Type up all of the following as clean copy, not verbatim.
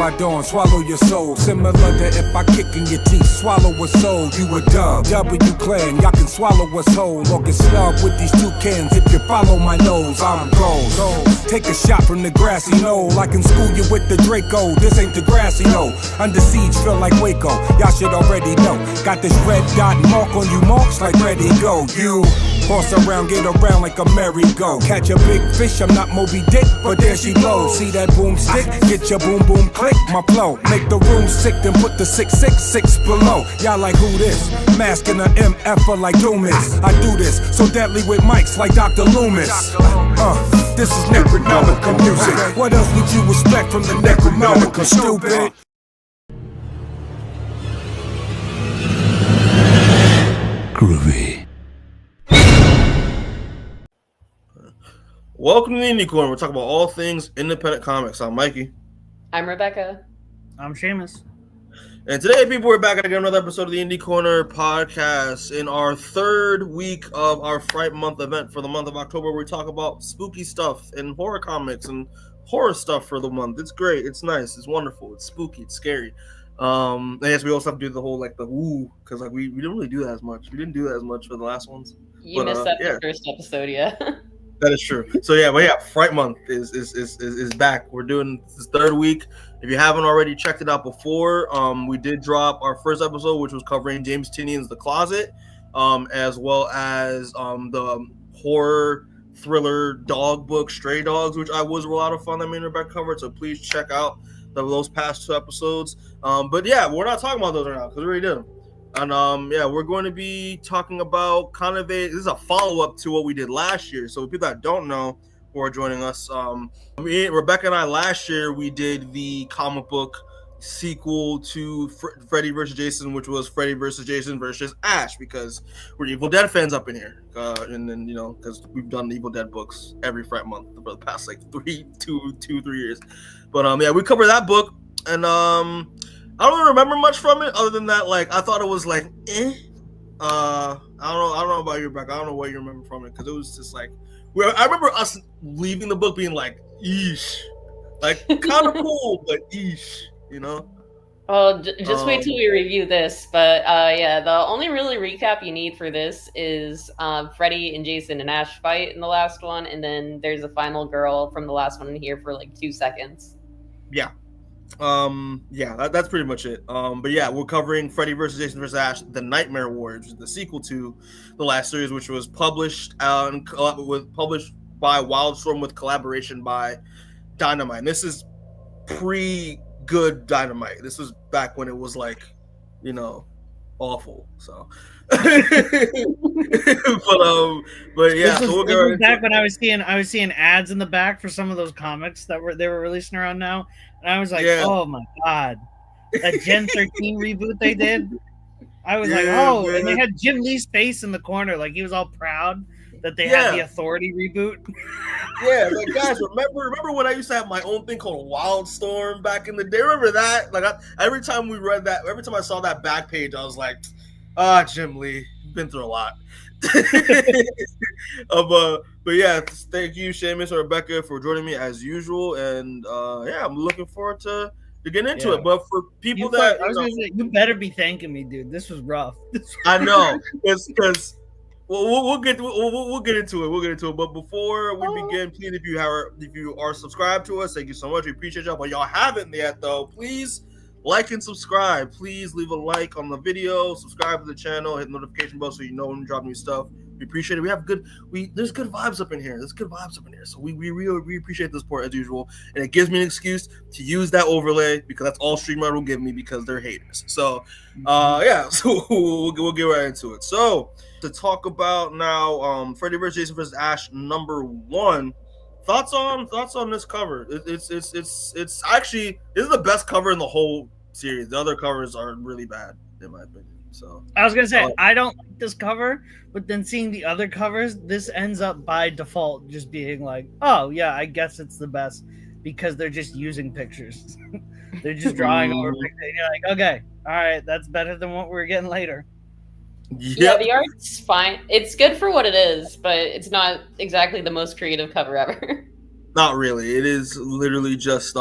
by dawn, swallow your soul. Similar to if I kick in your teeth, swallow a soul. You a dub, W clan, y'all can swallow us whole or get snubbed with these two cans. If you follow my nose, I'm gold. Take a shot from the grassy knoll. I can school you with the Draco. This ain't the grassy no. Under siege, feel like Waco. Y'all should already know. Got this red dot mark on you, marks like ready go. You horse around, get around like a merry-go. Catch a big fish, I'm not Moby Dick, but there she goes. See that boomstick? Get your boom boom click, my flow. Make the room sick, then put the 666 below. Y'all like who this? Masking a MF like Doomis. I do this so deadly with mics like Dr. Loomis. This is Necronomicon music. What else would you expect from the Necronomicon, stupid? Groovy. Welcome to the Indie Corner. We're talking about all things independent comics. I'm Mikey. I'm Rebecca. I'm Seamus. And today, people, we're back at another episode of the Indie Corner podcast in our third week of our Fright Month event for the month of October, where we talk about spooky stuff and horror comics and horror stuff for the month. It's great. It's nice. It's wonderful. It's spooky. It's scary. And yes, we also have to do the whole, like, the woo, because, like, we didn't really do that as much. We didn't do that as much for the last ones. You missed that the first episode, yeah. That is true. So yeah, Fright Month is back. We're doing this third week. If you haven't already checked it out before, we did drop our first episode, which was covering James Tinian's The Closet, as well as the horror thriller dog book Stray Dogs, which was a lot of fun that me and Rebecca covered. So please check out those past two episodes. But yeah, we're not talking about those right now because we already did them. And we're going to be talking about kind of this is a follow-up to what we did last year. So people that don't know who are joining us, Rebecca and I last year, we did the comic book sequel to Freddy vs. Jason, which was Freddy vs. Jason versus Ash, because we're Evil Dead fans up in here. And then, because we've done Evil Dead books every Fright Month for the past like 3 years. But we covered that book, and I don't remember much from it other than that, like, I thought it was like, I don't know about you, Rebecca. I don't know what you remember from it, because it was just like, I remember us leaving the book being like, eesh. Like, kind of cool, but eesh, Well, just wait till we review this. But the only really recap you need for this is Freddy and Jason and Ash fight in the last one, and then there's a final girl from the last one in here for like 2 seconds. Yeah. That's pretty much it. But yeah, we're covering Freddy vs. Jason vs. Ash, The Nightmare Wars, which is the sequel to the last series, which was published by Wildstorm with collaboration by Dynamite. And this is pre-good Dynamite. This was back when it was like, awful. So, but yeah. This was back when I was seeing ads in the back for some of those comics that they were releasing around now. And I was like, oh my God, that Gen 13 reboot they did. I was man. And they had Jim Lee's face in the corner, like he was all proud that they had the Authority reboot. Yeah, like guys, remember when I used to have my own thing called Wildstorm back in the day? Remember that? Like every time I saw that back page, I was like, Jim Lee, you've been through a lot. But yeah, thank you, Seamus and Rebecca, for joining me as usual, and I'm looking forward to getting into it. But for people you better be thanking me, dude. This was rough. I know, because we'll get into it. We'll get into it. But before we begin, please, if you are subscribed to us, thank you so much. We appreciate y'all. But y'all haven't yet, though, please like and subscribe. Please leave a like on the video, subscribe to the channel, hit the notification bell so you know when we drop new stuff. We appreciate it. There's good vibes up in here. So we really appreciate the support as usual. And it gives me an excuse to use that overlay, because that's all StreamYard will give me, because they're haters. So so we'll get right into it. So to talk about now Freddy vs. Jason vs. Ash #1. Thoughts on this cover? It's actually, this is the best cover in the whole series. The other covers are really bad in my opinion. So I was gonna say I don't like this cover, but then seeing the other covers, this ends up by default just being like, oh yeah, I guess it's the best, because they're just using pictures. They're just drawing over pictures. And you're like, okay, all right, that's better than what we're getting later. Yeah, the art's fine. It's good for what it is, but it's not exactly the most creative cover ever. Not really. It is literally just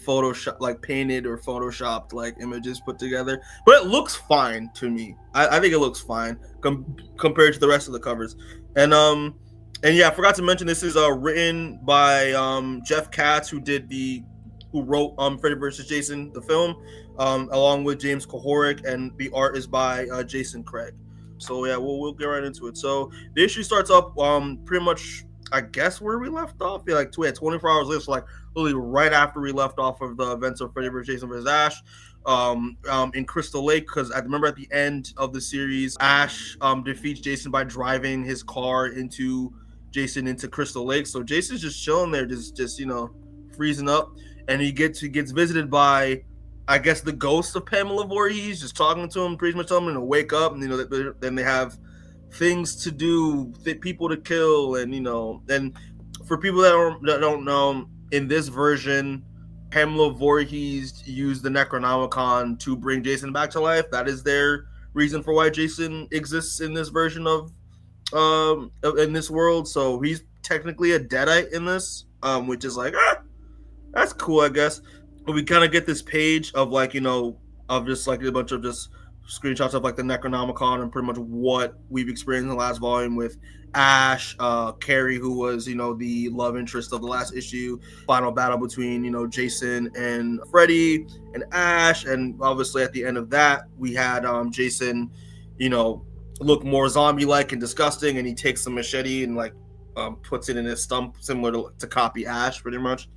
Photoshop, like painted or photoshopped like images put together, but it looks fine to me. I think it looks fine compared to the rest of the covers. And yeah, I forgot to mention this is written by Jeff Katz, who wrote Freddy vs. Jason the film, along with James Kuhoric, and the art is by Jason Craig. So yeah, we'll get right into it. So the issue starts up pretty much, I guess, where we left off. Yeah, like 24 hours later, so like literally right after we left off of the events of Freddy vs. Jason vs. Ash in Crystal Lake, because I remember at the end of the series, Ash defeats Jason by driving his car into Crystal Lake. So Jason's just chilling there, just freezing up, and he gets visited by, I guess, the ghost of Pamela Voorhees, just talking to him, pretty much telling him to wake up, and then they have things to do, people to kill, and and for people that don't know, in this version, Pamela Voorhees used the Necronomicon to bring Jason back to life. That is their reason for why Jason exists in this version of in this world. So he's technically a deadite in this, which is like, that's cool, I guess. But we kind of get this page of of just like a bunch of just screenshots of like the Necronomicon and pretty much what we've experienced in the last volume with Ash, Carrie, who was the love interest of the last issue, final battle between Jason and Freddy and Ash, and obviously at the end of that we had Jason look more zombie-like and disgusting, and he takes the machete and puts it in his stump, similar to copy Ash pretty much.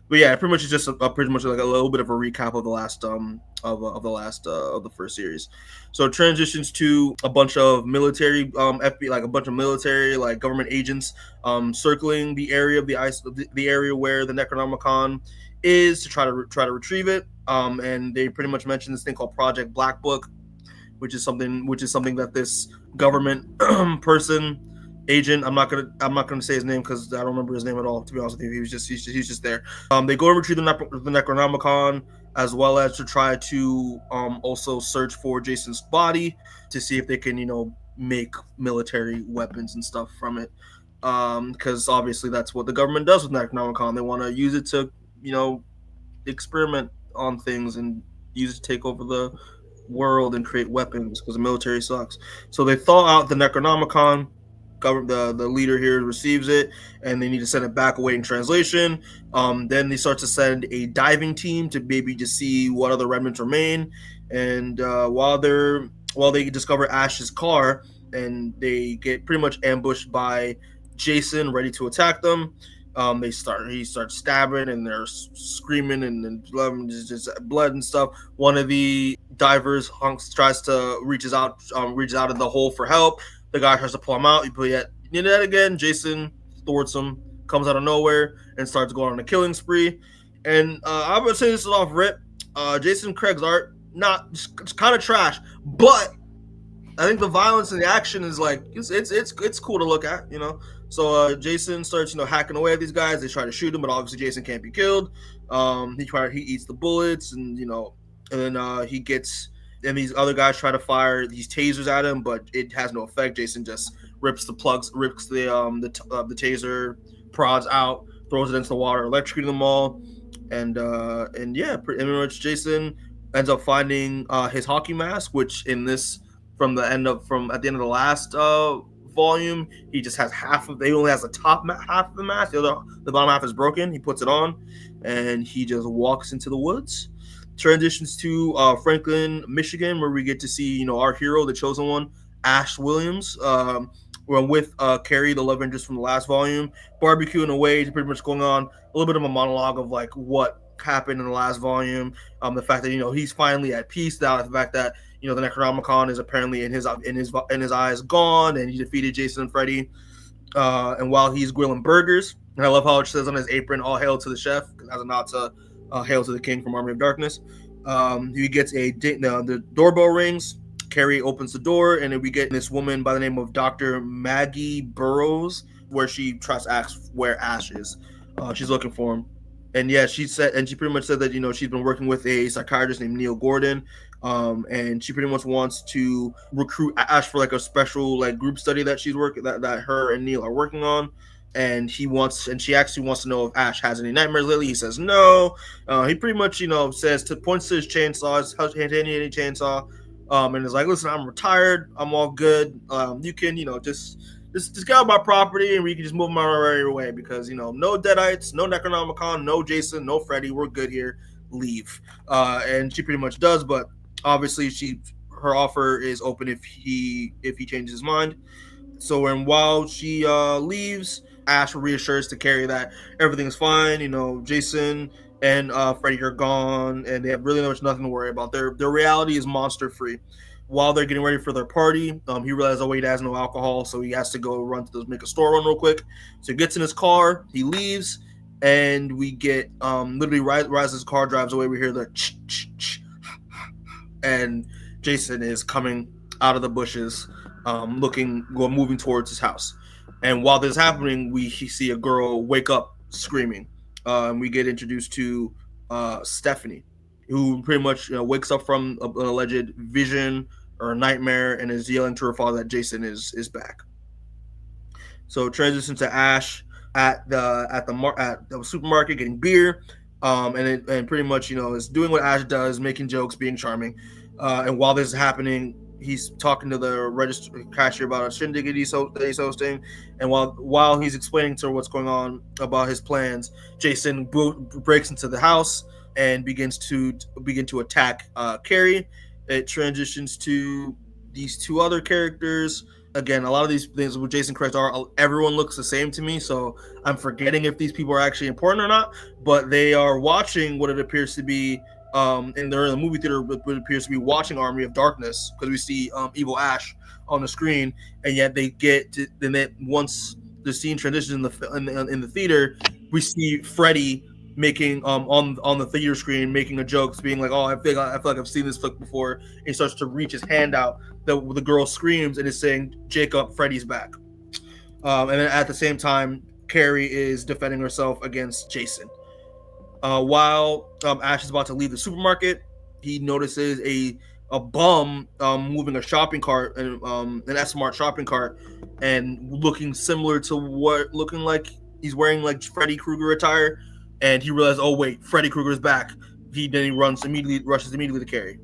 But yeah, pretty much it's just pretty much like a little bit of a recap of the last of the first series. So it transitions to a bunch of military FBI, like a bunch of military government agents circling the area of the area where the Necronomicon is to try to retrieve it. And they pretty much mention this thing called Project Black Book, which is something that this government agent, I'm not gonna say his name because I don't remember his name at all, to be honest with you. He's just there. They go and retrieve the Necronomicon, as well as to try to also search for Jason's body to see if they can make military weapons and stuff from it, because obviously that's what the government does with Necronomicon. They want to use it to experiment on things and use it to take over the world and create weapons, because the military sucks. So they thaw out the Necronomicon. The leader here receives it, and they need to send it back awaiting translation. Then they start to send a diving team to maybe just see what other remnants remain. And while they discover Ash's car, and they get pretty much ambushed by Jason, ready to attack them. He starts stabbing, and they're screaming, and just blood and stuff. One of the divers tries to reaches out of the hole for help. The guy tries to pull him out, but yet that again, Jason thwarts him, comes out of nowhere, and starts going on a killing spree. And I would say this is off rip. Jason Craig's art, it's kind of trash, but I think the violence and the action is it's cool to look at, So Jason starts hacking away at these guys. They try to shoot him, but obviously Jason can't be killed. He eats the bullets, and then he gets. And these other guys try to fire these tasers at him, but it has no effect. Jason just rips the taser prods out, throws it into the water, electrocuting them all, and yeah, pretty much Jason ends up finding his hockey mask, which at the end of the last volume, he just has he only has the top half of the mask. The bottom half is broken. He puts it on, and he just walks into the woods. Transitions to Franklin, Michigan, where we get to see our hero, the chosen one, Ash Williams, with Carrie, the love interest from the last volume, barbecuing away, pretty much going on a little bit of a monologue of what happened in the last volume. The fact that he's finally at peace now. The fact that the Necronomicon is apparently in his eyes gone, and he defeated Jason and Freddy. And while he's grilling burgers, and I love how it says on his apron, "All hail to the chef," as a nod to Hail to the King from Army of Darkness. He gets the doorbell rings. Carrie opens the door, and then we get this woman by the name of Dr. Maggie Burrows, where she tries to ask where Ash is. She's looking for him. And yeah, she pretty much said that she's been working with a psychiatrist named Neil Gordon, and she pretty much wants to recruit Ash for a special group study that she's working that her and Neil are working on. and she actually wants to know if Ash has any nightmares lately. He says no. He pretty much, points to his chainsaw, his any chainsaw, and is like, listen, I'm retired, I'm all good. You can, just get out of my property, and we can just move my way because, no Deadites, no Necronomicon, no Jason, no Freddy. We're good here. Leave. And she pretty much does, but obviously her offer is open if he changes his mind. So while she leaves, Ash reassures to Carrie that everything's fine. Jason and Freddy are gone, and they have really nothing to worry about. Their reality is monster free. While they're getting ready for their party, he realizes, he has no alcohol, so he has to go make a store run real quick. So he gets in his car, he leaves, and we get literally right as his car drives away, we hear the and Jason is coming out of the bushes, moving towards his house. And while this is happening, we see a girl wake up screaming. And we get introduced to Stephanie, who pretty much wakes up from an alleged vision or a nightmare and is yelling to her father that Jason is back. So transition to Ash at the supermarket getting beer, and pretty much is doing what Ash does, making jokes, being charming. And while this is happening, he's talking to the register cashier about a shindig that he's hosting, and while he's explaining to her what's going on about his plans, Jason breaks into the house and begins to attack Carrie. It transitions to these two other characters. Again, a lot of these things with Jason correct everyone looks the same to me, so I'm forgetting if these people are actually important or not. But they are watching what it appears to be. And they're in the movie theater, what appears to be watching Army of Darkness, because we see Evil Ash on the screen, and yet once the scene transitions in the theater, we see Freddy making on the theater screen making a joke, being like, I feel like I've seen this flick before. And he starts to reach his hand out. The girl screams and is saying, "Jacob, Freddy's back." And then at the same time, Carrie is defending herself against Jason. While Ash is about to leave the supermarket, he notices a bum moving a shopping cart, an S-Mart shopping cart, and looking like he's wearing like Freddy Krueger attire. And he realizes, oh wait, Freddy Krueger is back. Then he rushes immediately to Carrie.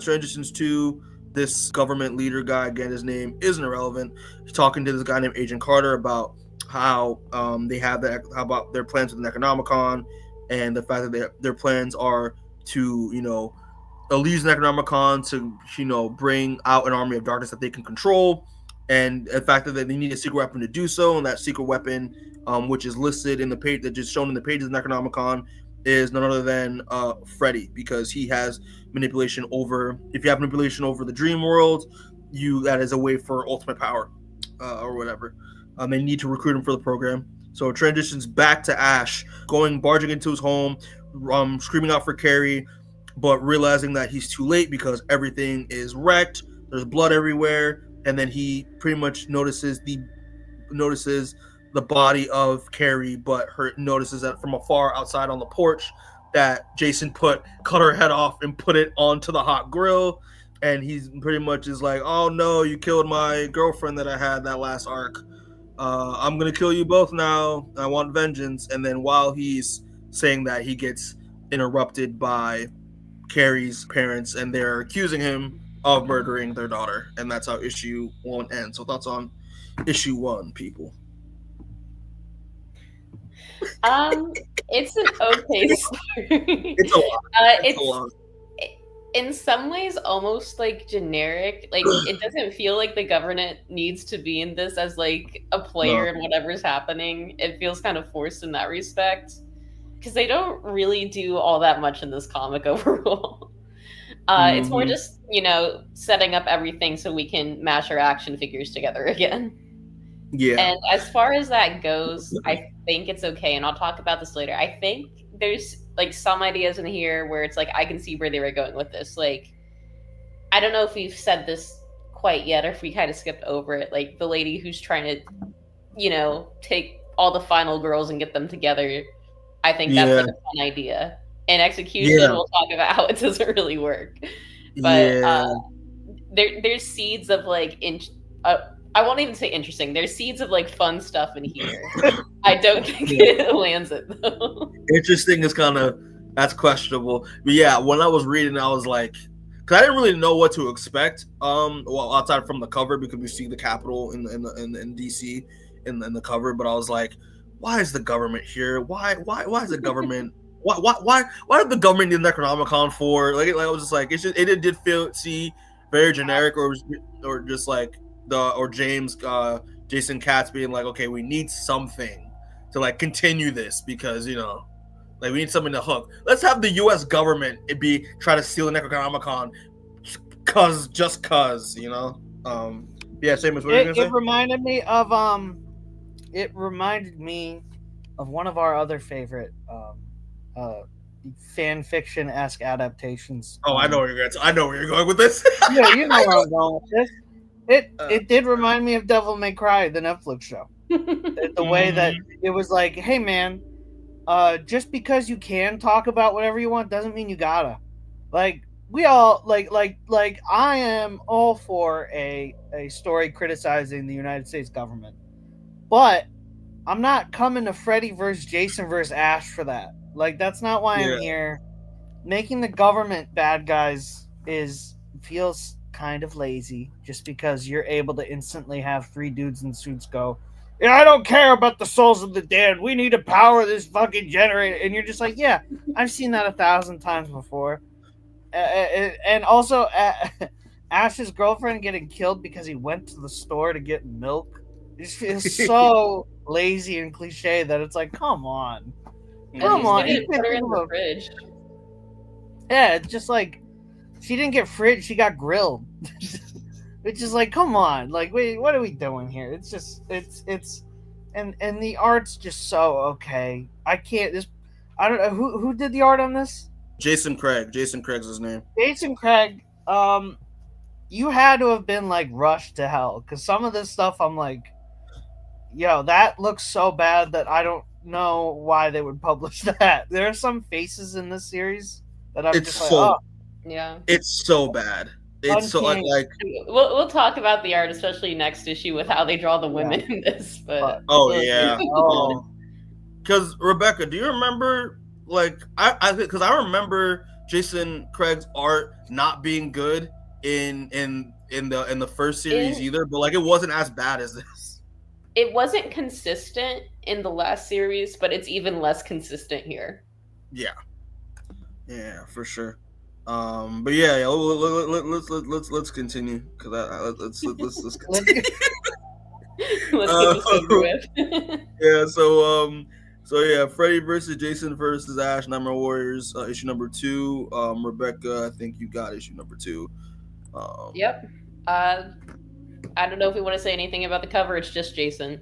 Transitions to this government leader guy. Again, his name isn't irrelevant. He's talking to this guy named Agent Carter about how they have about their plans with the Necronomicon, and the fact that their plans are to, alleviate the Necronomicon to, bring out an army of darkness that they can control, and the fact that they need a secret weapon to do so, and that secret weapon, which is listed in the page that just shown in the pages of the Necronomicon, is none other than Freddy, because he has manipulation over. If you have manipulation over the dream world, that is a way for ultimate power, or whatever. They need to recruit him for the program. So it transitions back to Ash barging into his home, screaming out for Carrie, but realizing that he's too late because everything is wrecked. There's blood everywhere, and then he pretty much notices the body of Carrie, but notices that from afar outside on the porch that Jason cut her head off and put it onto the hot grill, and he's pretty much is like, "Oh no, you killed my girlfriend that I had that last arc. I'm gonna kill you both now. I want vengeance." And then while he's saying that, he gets interrupted by Carrie's parents, and they're accusing him of murdering their daughter, and that's how issue 1 ends. So thoughts on issue 1, people? It's an okay story. It's a lot. It's a lot. In some ways almost like generic. Like it doesn't feel like the government needs to be in this as like a player in whatever's happening. It feels kind of forced in that respect, because they don't really do all that much in this comic overall. It's more just, setting up everything so we can mash our action figures together again. Yeah. And as far as that goes, I think it's okay, and I'll talk about this later. I think there's like some ideas in here where it's like I can see where they were going with this. Like, I don't know if we've said this quite yet, or if we kind of skipped over it. Like the lady who's trying to, take all the final girls and get them together. I think that's like a fun idea. In execution, we'll talk about how it doesn't really work. But there's seeds of like I won't even say interesting. There's seeds of like fun stuff in here. I don't think it lands it though. Interesting is kind of that's questionable. But yeah, when I was reading, I was like, because I didn't really know what to expect. Well, outside from the cover, because we see the Capitol in DC in the cover, but I was like, why is the government here? Why is the government? Why did the government need Necronomicon for? Like I was just like, it did see very generic, or just like Jason Katz being like, okay, we need something to like continue this, because like we need something to hook. Let's have the U.S. government try to steal the Necronomicon, just cause. Yeah, Seamus, what are you gonna say? It reminded me of one of our other favorite fan fiction-esque adaptations. Oh, I know where you're going with this. Yeah, you know where I'm going with this. It did remind me of Devil May Cry, the Netflix show. The way that it was like, hey man, just because you can talk about whatever you want doesn't mean you gotta. Like we all like I am all for a story criticizing the United States government, but I'm not coming to Freddy versus Jason versus Ash for that. Like that's not why I'm here. Making the government bad guys feels kind of lazy, just because you're able to instantly have 3 dudes in suits go, yeah, I don't care about the souls of the dead. We need to power this fucking generator. And you're just like, yeah, I've seen that 1,000 times before. And also, Ash's girlfriend getting killed because he went to the store to get milk. It just feels so lazy and cliche that it's like, come on. Come on. You put her in the fridge. Yeah, it's just like, she didn't get fridge, she got grilled. It's just like, come on, like, wait, what are we doing here? It's just, and the art's just so okay. I don't know who did the art on this. Jason Craig's his name. Jason Craig. You had to have been like rushed to hell, because some of this stuff I'm like, yo, that looks so bad that I don't know why they would publish that. There are some faces in this series that I'm just like, oh. Yeah, it's so bad. It's so like we'll talk about the art, especially next issue, with how they draw the women in this. But because Rebecca, do you remember? Like because I remember Jason Craig's art not being good in the first series either, but like it wasn't as bad as this. It wasn't consistent in the last series, but it's even less consistent here. Yeah, for sure. But yeah, let's continue, because let's continue. Let's get this over with. Yeah, so yeah, Freddy versus Jason versus Ash, Nightmare Warriors, issue number 2. Rebecca, I think you got issue number 2. Yep. I don't know if we want to say anything about the cover. It's just Jason.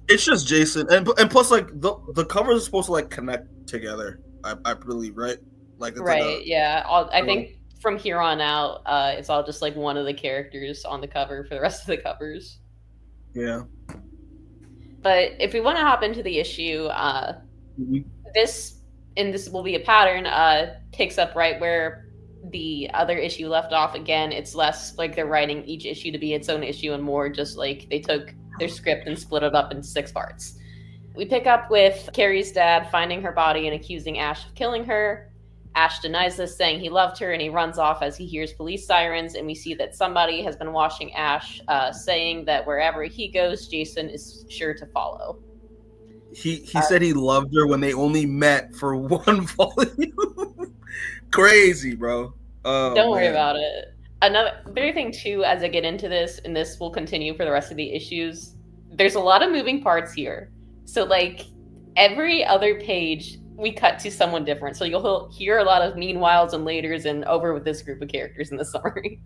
It's just Jason, and plus, like the covers are supposed to like connect together. I believe, right? Like it's right, yeah. I think from here on out, it's all just like one of the characters on the cover for the rest of the covers. Yeah. But if we want to hop into the issue, this will be a pattern, picks up right where the other issue left off again. It's less like they're writing each issue to be its own issue, and more just like they took their script and split it up into 6 parts. We pick up with Carrie's dad finding her body and accusing Ash of killing her. Ash denies this, saying he loved her, and he runs off as he hears police sirens, and we see that somebody has been watching Ash, saying that wherever he goes, Jason is sure to follow. He said he loved her when they only met for 1 volume. Crazy, bro. Don't worry about it. Another thing, too, as I get into this, and this will continue for the rest of the issues, there's a lot of moving parts here. So, like, every other page, we cut to someone different. So you'll hear a lot of meanwhiles and laters and over with this group of characters in the summary.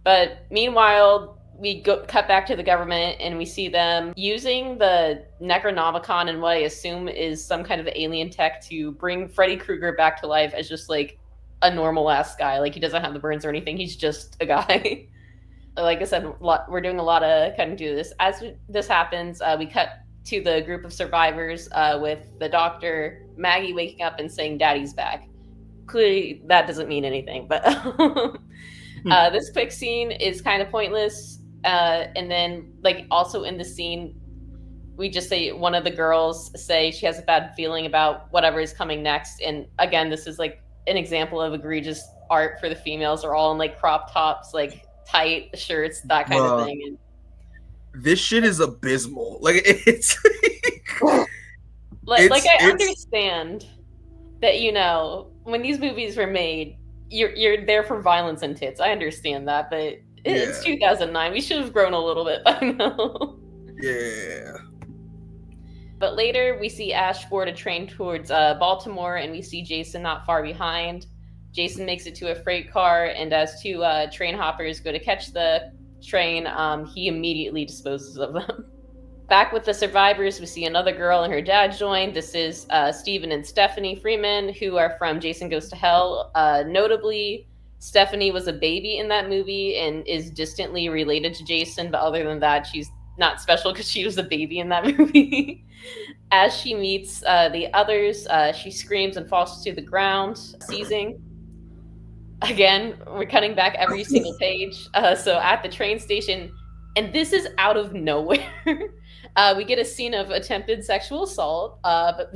But meanwhile, we cut back to the government, and we see them using the Necronomicon and what I assume is some kind of alien tech to bring Freddy Krueger back to life as just like a normal ass guy. Like, he doesn't have the burns or anything. He's just a guy. Like I said, we're doing a lot of cutting to this. As this happens, we cut to the group of survivors with the doctor, Maggie waking up and saying daddy's back. Clearly that doesn't mean anything, but This quick scene is kind of pointless. And then, like, also in the scene, we just say one of the girls say she has a bad feeling about whatever is coming next. And again, this is like an example of egregious art for the females. They're all in like crop tops, like tight shirts, that kind of thing. And this shit is abysmal. Like it's like I understand that, you know, when these movies were made, you're there for violence and tits. I understand that, but it's 2009. We should have grown a little bit by now. Yeah. But later, we see Ash board a train towards Baltimore, and we see Jason not far behind. Jason makes it to a freight car, and as two train hoppers go to catch the train, he immediately disposes of them. Back with the survivors, we see another girl and her dad join. This is Stephen and Stephanie Freeman, who are from Jason Goes to Hell. Notably, Stephanie was a baby in that movie and is distantly related to Jason, but other than that, she's not special because she was a baby in that movie. As she meets the others, she screams and falls to the ground, seizing. Again, we're cutting back every single page. So at the train station, and this is out of nowhere, we get a scene of attempted sexual assault. But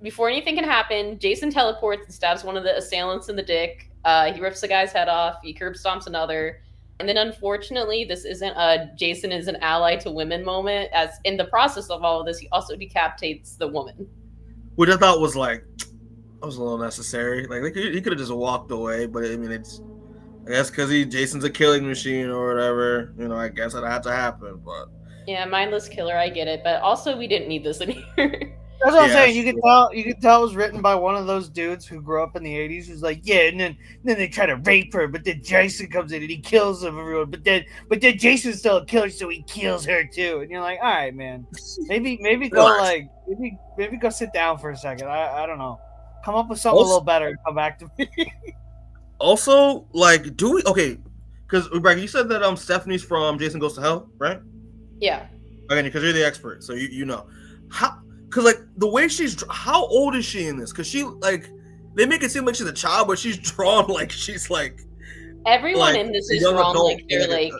before anything can happen, Jason teleports and stabs one of the assailants in the dick. He rips the guy's head off. He curb stomps another. And then, unfortunately, this isn't a Jason is an ally to women moment, as in the process of all of this, he also decapitates the woman. Which I thought was like, that was a little necessary. Like, he could have just walked away, but I mean, I guess because Jason's a killing machine or whatever, you know, I guess that had to happen, but. Yeah, mindless killer, I get it, but also we didn't need this in here. That's what I'm saying. You could tell it was written by one of those dudes who grew up in the 80s who's like, yeah, and then they try to rape her, but then Jason comes in and he kills everyone. But then Jason's still a killer, so he kills her too. And you're like, all right, man. Maybe go sit down for a second. I don't know. Come up with something a little better and come back to me. Also, like, because Rebecca, you said that Stephanie's from Jason Goes to Hell, right? Yeah. Okay, because you're the expert, so you know. Because, like, the way how old is she in this? Because she, like, they make it seem like she's a child, but she's drawn like she's, like... Everyone in this is drawn like they're, like,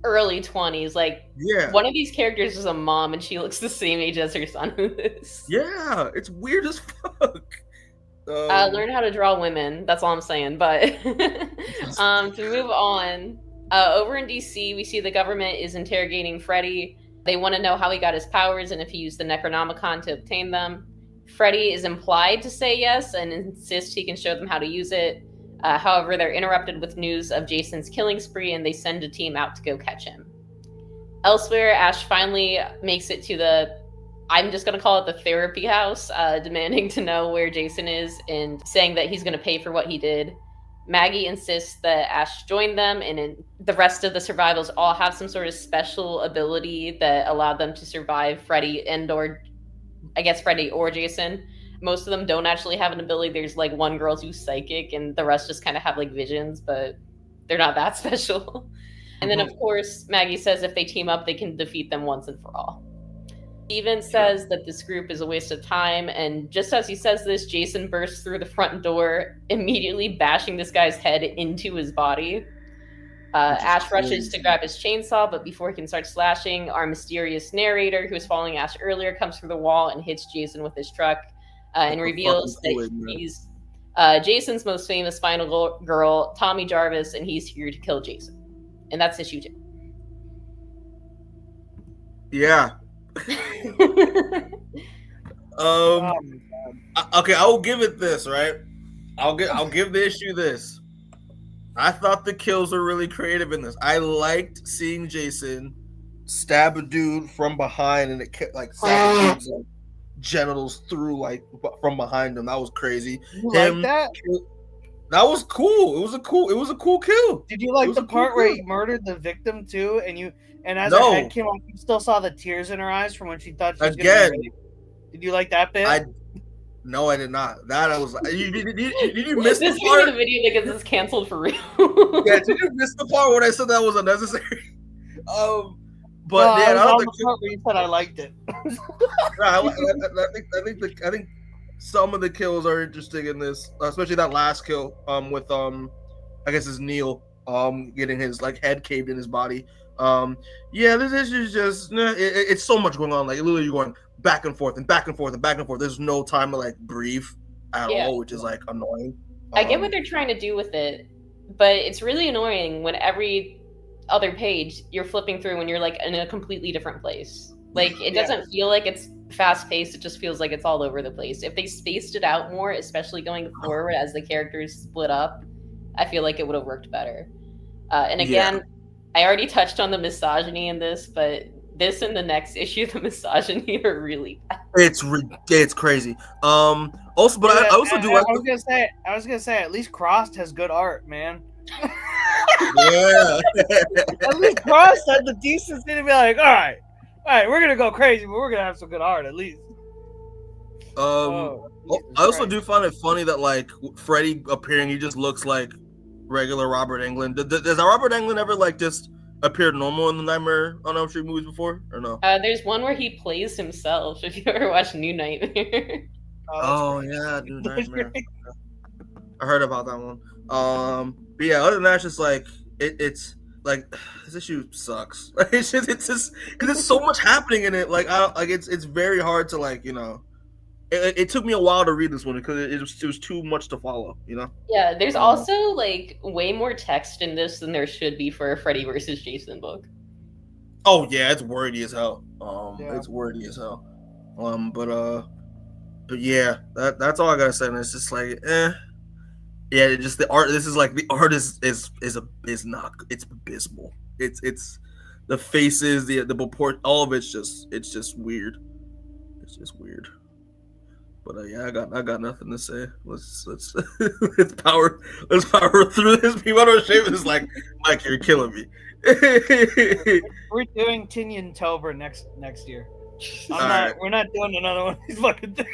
early 20s. Like, one of these characters is a mom, and she looks the same age as her son who is. Yeah, it's weird as fuck. Learn how to draw women. That's all I'm saying. But to move on, over in DC, we see the government is interrogating Freddy. They want to know how he got his powers and if he used the Necronomicon to obtain them. Freddy is implied to say yes and insists he can show them how to use it. However, they're interrupted with news of Jason's killing spree, and they send a team out to go catch him. Elsewhere, Ash finally makes it to I'm just going to call it the therapy house, demanding to know where Jason is and saying that he's going to pay for what he did. Maggie insists that Ash join them, and the rest of the survivors all have some sort of special ability that allowed them to survive Freddy Freddy or Jason. Most of them don't actually have an ability. There's like one girl who's psychic, and the rest just kind of have like visions, but they're not that special. And then, of course, Maggie says if they team up, they can defeat them once and for all. Steven says that this group is a waste of time, and just as he says this, Jason bursts through the front door, immediately bashing this guy's head into his body. Ash rushes to grab his chainsaw, but before he can start slashing, our mysterious narrator, who was following Ash earlier, comes through the wall and hits Jason with his truck, and reveals that he's Jason's most famous final girl, Tommy Jarvis, and he's here to kill Jason. And that's issue 2. Yeah. Okay, I will give it this, right? I'll give the issue this. I thought the kills were really creative in this. I liked seeing Jason stab a dude from behind, and it kept like genitals through like from behind him. That was crazy. Like that? That was cool. It was a cool kill. Did you like the part where he murdered the victim too? And as her head came off, you still saw the tears in her eyes from when she thought she was gonna be raped. Did you like that bit? No, I did not. That I was like, did you miss this the part? This video that gets us canceled for real. Yeah, did you miss the part when I said that was unnecessary? But yeah, I the part where you said I liked it. I think some of the kills are interesting in this, especially that last kill with I guess it's Neil, getting his like head caved in his body. This is just it's so much going on. Like literally, you're going back and forth and back and forth and back and forth. There's no time to like breathe at all, which is like annoying. I get what they're trying to do with it, but it's really annoying when every other page you're flipping through when you're like in a completely different place. Like it doesn't feel like it's fast paced. It just feels like it's all over the place. If they spaced it out more, especially going forward as the characters split up, I feel like it would have worked better. And again, I already touched on the misogyny in this, but this and the next issue, the misogyny are really bad. It's crazy. Also, but I also do. I was gonna say, at least Crossed has good art, man. Yeah. At least Crossed had the decency to be like, all right, we're gonna go crazy, but we're gonna have some good art at least. I also do find it funny that like Freddy appearing, he just looks like regular Robert Englund. Does Robert Englund ever like just appeared normal in the Nightmare on Elm Street movies before, or no? There's one where he plays himself. If you ever watched New Nightmare. Yeah, New Nightmare. I heard about that one. But yeah, other than that, it's just like it's like this issue sucks. It's just because there's so much happening in it. Like it's very hard to like It took me a while to read this one because it was too much to follow, Yeah, there's also like way more text in this than there should be for a Freddy versus Jason book. Oh yeah, it's wordy as hell. It's wordy as hell. But yeah, that's all I gotta say. And it's just like, yeah, just the art. This is like the art is not. It's abysmal. It's the faces, the purport, all of it's just weird. It's just weird. But yeah, I got nothing to say. Let's power through this. People don't shave it. It's like, Mike, you're killing me. We're doing Tinian Tober next year. We're not doing another one of these fucking things.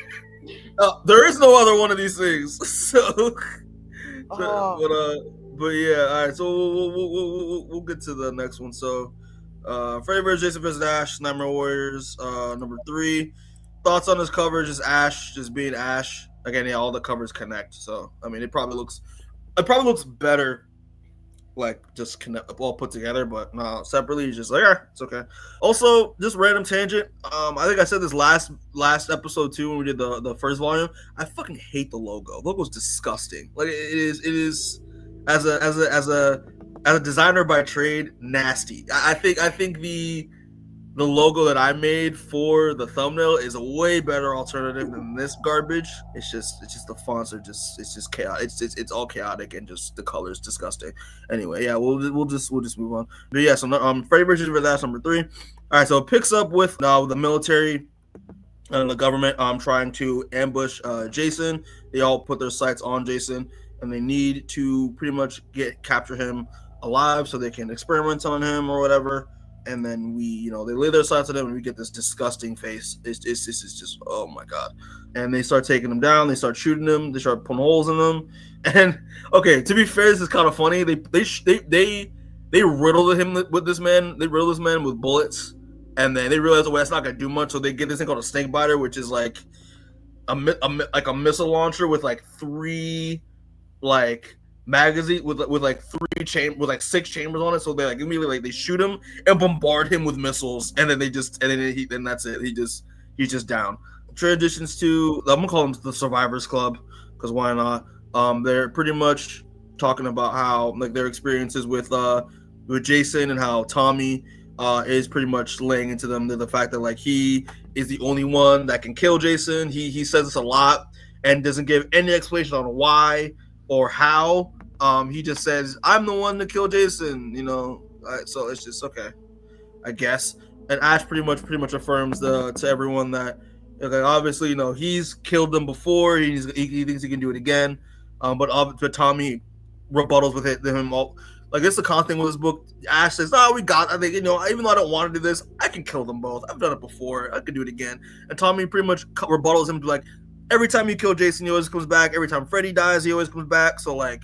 There is no other one of these things. But yeah, all right. So we'll get to the next one. So, Freddy vs. Jason vs. Ash, Nightmare Warriors, number 3. Thoughts on this cover? Just Ash, just being Ash. Again, yeah, all the covers connect. So, I mean, it probably looks better, like just all put together. But no, separately, it's just like, it's okay. Also, just random tangent. I think I said this last episode too when we did the first volume. I fucking hate the logo. The logo's disgusting. Like it is as a designer by trade, nasty. I think the logo that I made for the thumbnail is a way better alternative than this garbage. It's just the fonts are it's just chaotic. It's all chaotic and just the colors disgusting. Anyway, yeah, we'll just move on. But yeah, so Freddy vs. Ash number 3. All right, so it picks up with now the military and the government trying to ambush Jason. They all put their sights on Jason, and they need to pretty much capture him alive so they can experiment on him or whatever. And then they lay their sights on him, and we get this disgusting face. It's just, oh my god. And they start taking him down. They start shooting him. They start putting holes in them. And okay, to be fair, this is kind of funny. They riddled him with this man. They riddled this man with bullets, and then they realize, that's not gonna do much. So they get this thing called a snake biter, which is like a missile launcher with like 3 magazine with like 6 chambers on it. So they like immediately they shoot him and bombard him with missiles, and then then that's it. He's just down. Transitions to, I'm gonna call them the Survivors Club because why not? They're pretty much talking about how like their experiences with Jason and how Tommy is pretty much laying into them the fact that like he is the only one that can kill Jason. He says this a lot and doesn't give any explanation on why or how. He just says, I'm the one to kill Jason, so it's just okay, I guess. And Ash pretty much affirms to everyone that obviously he's killed them before. He thinks he can do it again. But Tommy rebuttals with him all. Like, it's the common thing with this book. Ash says, I think, even though I don't want to do this, I can kill them both. I've done it before. I can do it again. And Tommy pretty much rebuttals him to like, every time you kill Jason, he always comes back. Every time Freddy dies, he always comes back. So like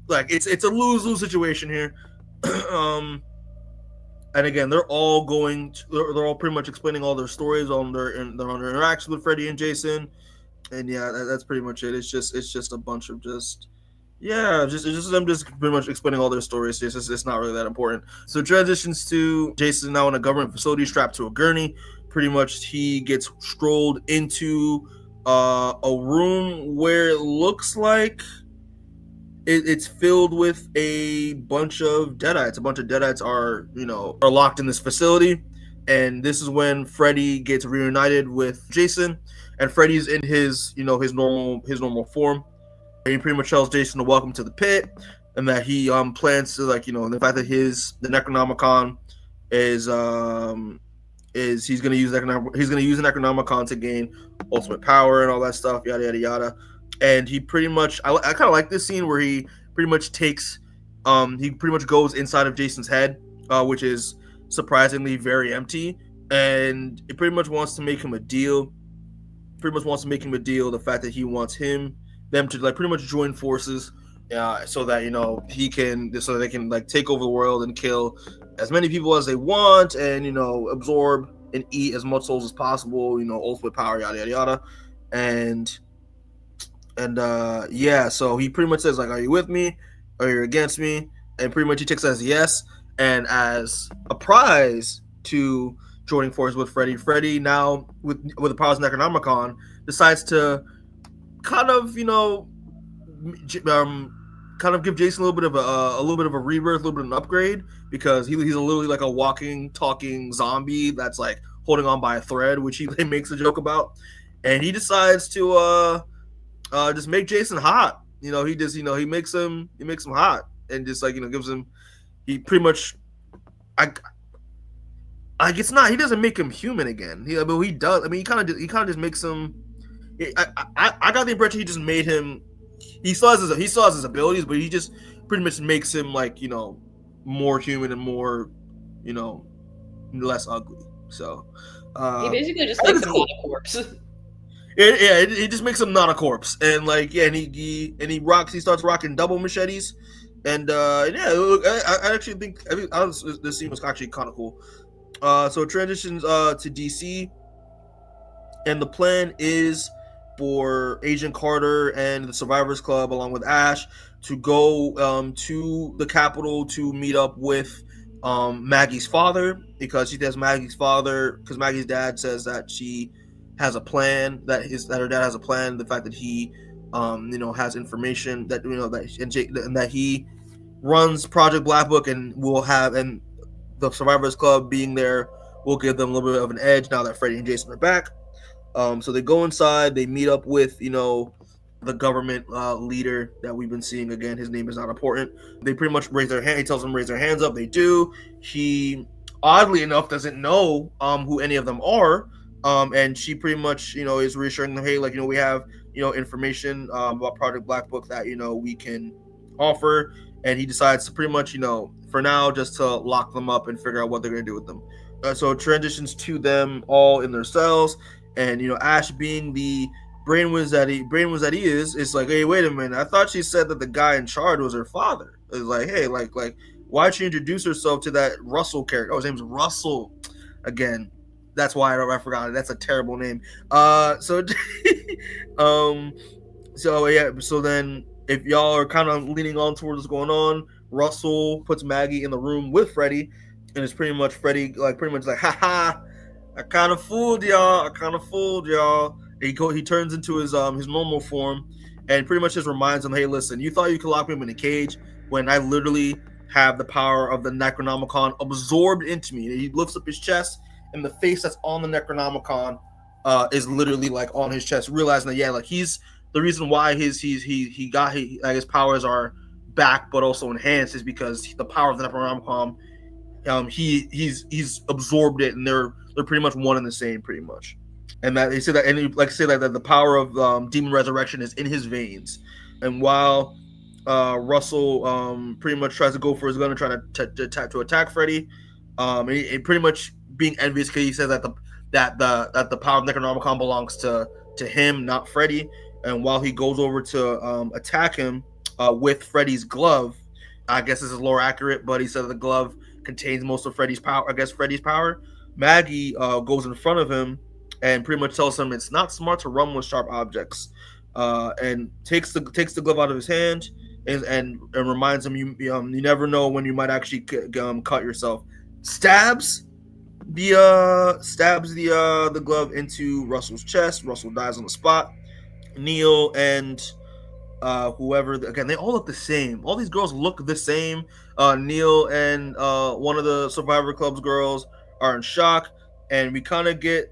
it's a lose-lose situation here. And again, they're all pretty much explaining all their stories on their interaction with Freddy and Jason. And yeah, that's pretty much it. It's just a bunch of just Yeah, just I'm just pretty much explaining all their stories. It's not really that important. So transitions to Jason now in a government facility strapped to a gurney. Pretty much he gets strolled into a room where it looks like it's filled with a bunch of deadites. A bunch of deadites are locked in this facility, and this is when Freddy gets reunited with Jason, and Freddy's in his his normal form. And he pretty much tells Jason to welcome to the pit, and that he plans to the fact that the Necronomicon is he's gonna use the Necronomicon to gain ultimate power and all that stuff, yada yada yada. And he pretty much I kind of like this scene where he pretty much goes inside of Jason's head, which is surprisingly very empty, and it pretty much wants to make him a deal. The fact that he wants them to pretty much join forces, so that they can take over the world and kill as many people as they want, and absorb and eat as much souls as possible. Ultimate power, yada yada yada, and so he pretty much says are you with me? Are you against me? And pretty much he takes as yes, and as a prize to joining forces with Freddy now with the powers of Necronomicon decides to kind of give Jason a little bit of a rebirth, a little bit of an upgrade, because he's literally like a walking, talking zombie that's holding on by a thread, which he makes a joke about, and he decides to just make Jason hot. He makes him hot, and just gives him, he pretty much it's not, he doesn't make him human again. He does. He kind of just makes him. I got the impression he just made him. He still has his abilities, but he just pretty much makes him more human and more less ugly. So he basically just makes him not a corpse. It just makes him not a corpse, and he starts rocking double machetes, and I actually think this scene was actually kind of cool. So it transitions to DC, and the plan is for Agent Carter and the Survivors Club, along with Ash, to go to the Capitol to meet up with Maggie's father, because Maggie's dad says that she has a plan, that her dad has a plan. The fact that he has information that and that he runs Project Black Book, and the Survivors Club being there will give them a little bit of an edge now that Freddy and Jason are back. So they go inside, they meet up with the government leader that we've been seeing. Again, his name is not important. They pretty much raise their hand. He tells them to raise their hands up. They do. He oddly enough doesn't know who any of them are. And she pretty much is reassuring them, hey, we have information about Project Black Book that we can offer. And he decides to pretty much for now just to lock them up and figure out what they're going to do with them. So it transitions to them all in their cells, and Ash, being the brainwaz that he is like, hey, wait a minute, I thought she said that the guy in charge was her father. It's like, hey, why'd she introduce herself to that Russell character? Oh, his name's Russell. Again, that's why I forgot it. That's a terrible name. So then if y'all are kind of leaning on towards what's going on, Russell puts Maggie in the room with Freddy, and it's pretty much Freddy haha, I kind of fooled y'all. He turns into his normal form, and pretty much just reminds him, hey, listen, you thought you could lock me in a cage when I literally have the power of the Necronomicon absorbed into me. And he lifts up his chest, and the face that's on the Necronomicon is literally on his chest, realizing that he's the reason why his powers are back but also enhanced is because the power of the Necronomicon, he's absorbed it, and they're pretty much one and the same, pretty much. And that they say that, and that the power of demon resurrection is in his veins. And while Russell pretty much tries to go for his gun and try to attack Freddy, and pretty much being envious because he says that the power of Necronomicon belongs to him, not Freddy. And while he goes over to attack him with Freddy's glove, I guess this is lore accurate, but he said that the glove contains most of Freddy's power. I guess Freddy's power. Maggie goes in front of him and pretty much tells him it's not smart to run with sharp objects, and takes the glove out of his hand and reminds him you never know when you might actually cut yourself. Stabs the glove into Russell's chest. Russell dies on the spot. Neil and whoever, again, they all look the same. All these girls look the same. Neil and one of the Survivor Club's girls are in shock, and we kind of get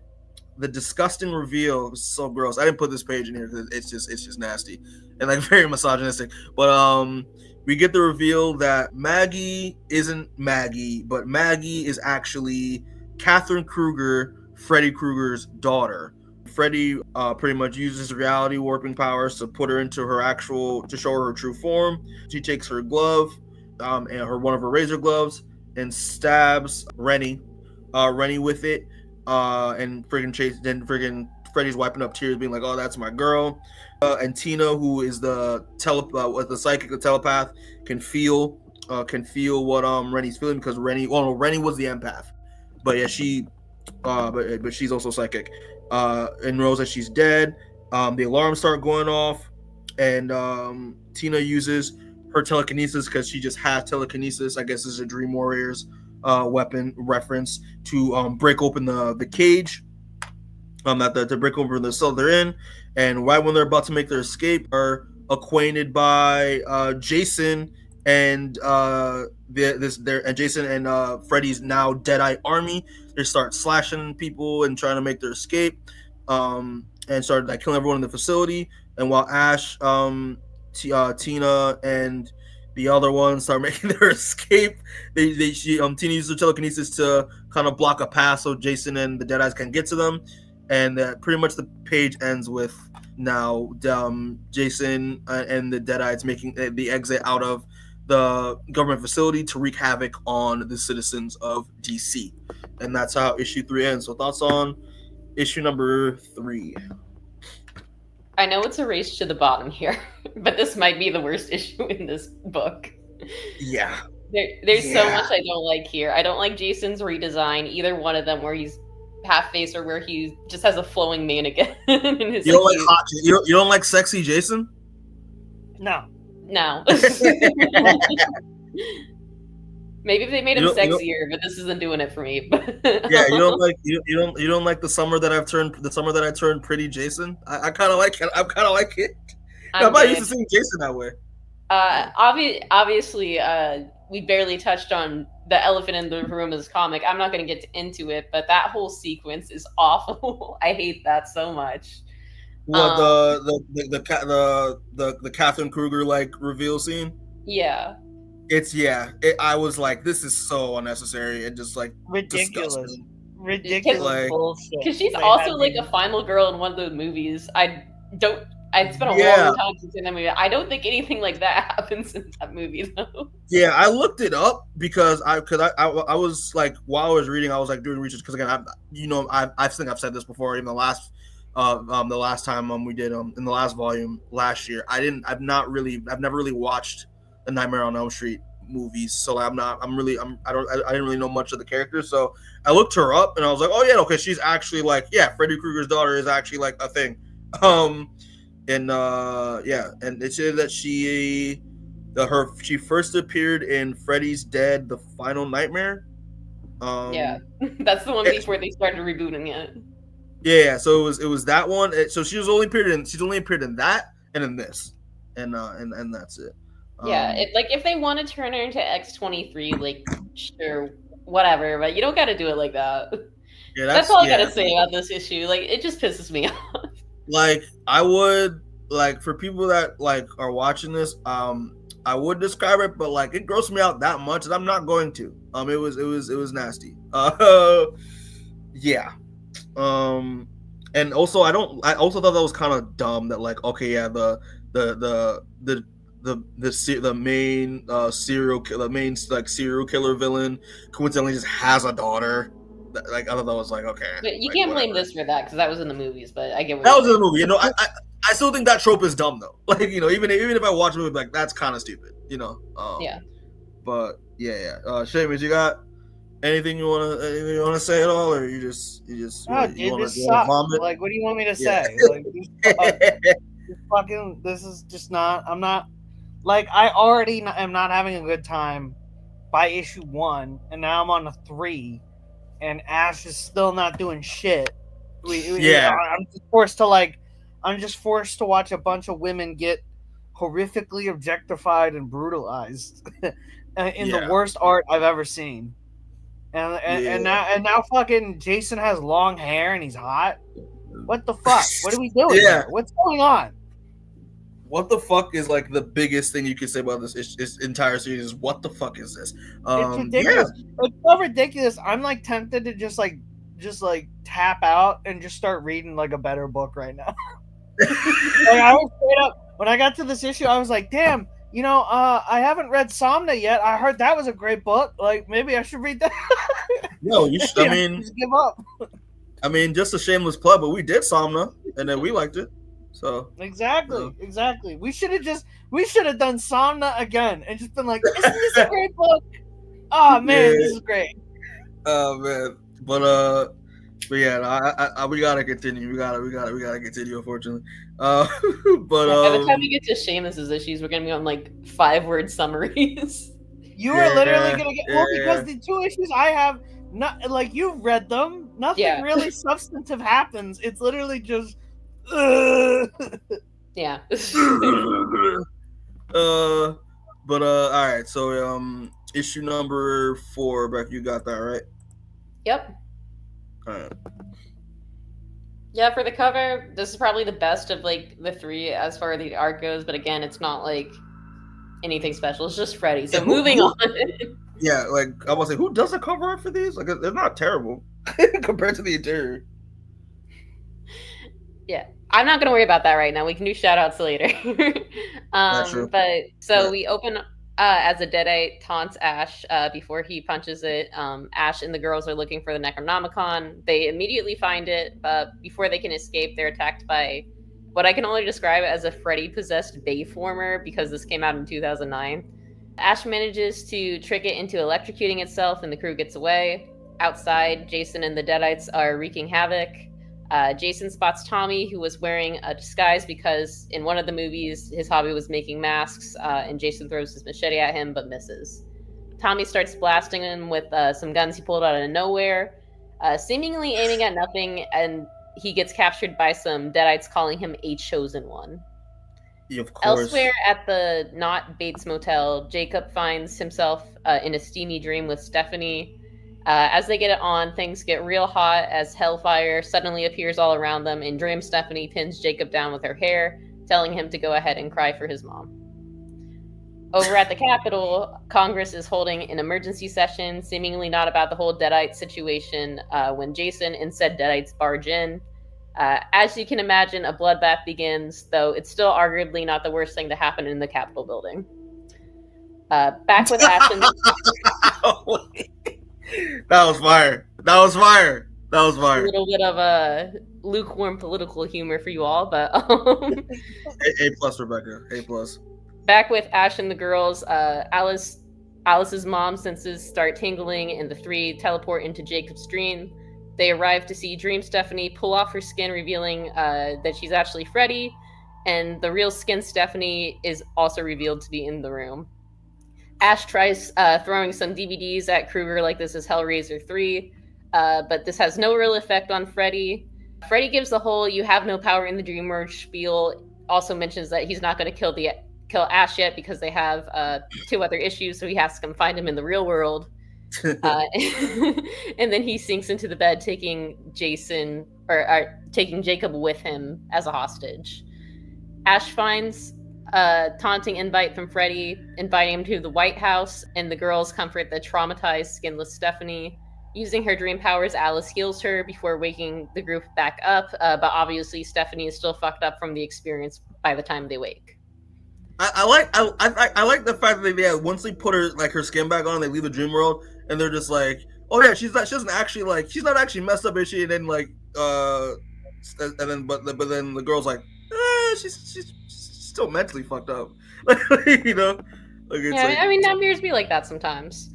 the disgusting reveal. It's so gross. I didn't put this page in here because it's just nasty and like very misogynistic. But we get the reveal that Maggie isn't Maggie, but Maggie is actually Catherine Krueger, Freddy Krueger's daughter. Freddy pretty much uses reality warping powers to put her into to show her true form. She takes her glove, and one of her razor gloves, and stabs Rennie with it. And friggin' Freddy's wiping up tears, being like, "Oh, that's my girl." And Tina, who is the psychic, the telepath, can feel what Rennie's feeling, because Rennie was the empath, but yeah, but she's also psychic. And knows that she's dead. The alarms start going off, and Tina uses her telekinesis, because she just has telekinesis. I guess this is a Dream Warriors weapon reference, to break open the cage, to break open the cell they're in. And right when they're about to make their escape, are acquainted by Jason and Jason and Freddy's now Deadite army. They start slashing people and trying to make their escape, and start like killing everyone in the facility. And while Ash, Tina, and the other ones start making their escape, Tina uses her telekinesis to kind of block a path so Jason and the Deadites can get to them. And pretty much the page ends with now Jason and the Deadites making the exit out of the government facility to wreak havoc on the citizens of DC. And that's how issue 3 ends. So thoughts on issue number 3? I know it's a race to the bottom here, but this might be the worst issue in this book. Yeah. There's so much I don't like here. I don't like Jason's redesign, either one of them, where he's half-faced or where he just has a flowing mannequin in his. You don't like hot? You don't like sexy Jason? No. Maybe if they made him sexier, but this isn't doing it for me. Yeah, you don't like the summer that I turned pretty Jason. I kind of like it. I kind of like it. I'm not used to seeing Jason that way. Obviously, we barely touched on the elephant in the room in this comic. I'm not going to get into it, but that whole sequence is awful. I hate that so much. What, the Catherine Krueger like reveal scene? Yeah. I was like, this is so unnecessary and just like ridiculous. Disgusting. Ridiculous bullshit. Because she's also like a final girl in one of those movies. It's been a long time since I've seen that movie. I don't think anything like that happens in that movie, though. Yeah, I looked it up because I was like, while I was reading, I was like doing research, because again, I think I've said this before, even the last time we did in the last volume last year. I've never really watched the Nightmare on Elm Street movies, so I didn't really know much of the characters. So I looked her up and I was like, oh yeah, okay, she's actually like, yeah, Freddy Krueger's daughter is actually like a thing. And it said that she first appeared in Freddy's Dead: The Final Nightmare. That's the one before they started rebooting it. Yeah, so it was that one. So she's only appeared in that and in this, and that's it. If they want to turn her into X-23, like, sure, whatever, but you don't got to do it like that. Yeah, that's all I got to say about this issue. Like, it just pisses me off. Like, I would, like, for people that like are watching this, I would describe it, but like, it grossed me out that much that I'm not going to. It was nasty. Yeah. And also I also thought that was kind of dumb that, like, okay, yeah, the main serial killer villain coincidentally just has a daughter. Like, I thought that was like, okay. But you can't blame this for that, because that was in the movies. But I get what that was in the movie. I still think that trope is dumb though. Like, even if I watch a movie, like, that's kind of stupid. Yeah. But yeah. Seamus, you got anything you wanna say at all, or you just vomit? Like, what do you want me to say? Like, this is just not. I'm not. Like, I already am not having a good time by issue 1, and now I'm on a 3, and Ash is still not doing shit. I'm just forced to watch a bunch of women get horrifically objectified and brutalized in the worst art I've ever seen. And now fucking Jason has long hair and he's hot. What the fuck? What are we doing here? What's going on? What the fuck is like the biggest thing you can say about this entire series? What the fuck is this? It's ridiculous. It's so ridiculous. I'm like tempted to just tap out and just start reading like a better book right now. Like, I was straight up when I got to this issue, I was like, damn, I haven't read Somna yet. I heard that was a great book. Like, maybe I should read that. No, you should. Just give up. I mean, just a shameless plug, but we did Somna, and then we liked it. So exactly. We should have done Somna again and just been like, isn't this a great book? Oh man, this is great. Oh man, but yeah, we gotta continue. We gotta continue. Unfortunately, but by the time we get to Seamus's issues, we're gonna be on like 5-word summaries. You are literally gonna get because the 2 issues I have, not like you've read them. Nothing really substantive happens. It's literally just. Yeah. But all right. So issue number 4, Beck, you got that right? Yep. All right. Yeah, for the cover, this is probably the best of like the 3 as far as the art goes. But again, it's not like anything special. It's just Freddy. So moving on. Yeah, like I was say, who does the cover art for these? Like, they're not terrible compared to the interior. Yeah, I'm not going to worry about that right now. We can do shout-outs later. But so we open as a Deadite taunts Ash before he punches it. Ash and the girls are looking for the Necronomicon. They immediately find it, but before they can escape, they're attacked by what I can only describe as a Freddy-possessed Bayformer, because this came out in 2009. Ash manages to trick it into electrocuting itself, and the crew gets away. Outside, Jason and the Deadites are wreaking havoc. Jason spots Tommy, who was wearing a disguise because in one of the movies, his hobby was making masks, and Jason throws his machete at him, but misses. Tommy starts blasting him with some guns he pulled out of nowhere, seemingly aiming at nothing, and he gets captured by some Deadites calling him a chosen one. Of course. Elsewhere at the not Bates Motel, Jacob finds himself in a steamy dream with Stephanie. As they get it on, things get real hot as hellfire suddenly appears all around them. In dream, Stephanie pins Jacob down with her hair, telling him to go ahead and cry for his mom. Over at the Capitol, Congress is holding an emergency session, seemingly not about the whole Deadite situation, when Jason and said Deadites barge in. As you can imagine, a bloodbath begins, though it's still arguably not the worst thing to happen in the Capitol building. Back with Ash and... That was fire. A little bit of a lukewarm political humor for you all, but A plus, Rebecca. A+. Back with Ash and the girls, Alice's mom senses start tingling, and the 3 teleport into Jacob's dream. They arrive to see Dream Stephanie pull off her skin, revealing that she's actually Freddy, and the real skin Stephanie is also revealed to be in the room. Ash tries throwing some DVDs at Krueger like this is Hellraiser 3, but this has no real effect on Freddy. Freddy gives the whole "you have no power in the dream world" spiel, also mentions that he's not going to kill Ash yet because they have 2 other issues, so he has to come find him in the real world. And then he sinks into the bed, taking Jacob with him as a hostage. Ash finds a taunting invite from Freddy, inviting him to the White House, and the girls comfort the traumatized, skinless Stephanie. Using her dream powers, Alice heals her before waking the group back up, but obviously Stephanie is still fucked up from the experience by the time they wake. I like the fact that once they put her skin back on, they leave the dream world, and they're just like, oh yeah, she's not actually messed up, is she? And then but then the girl's like, she's still mentally fucked up. You know? I mean, nightmares be like that sometimes.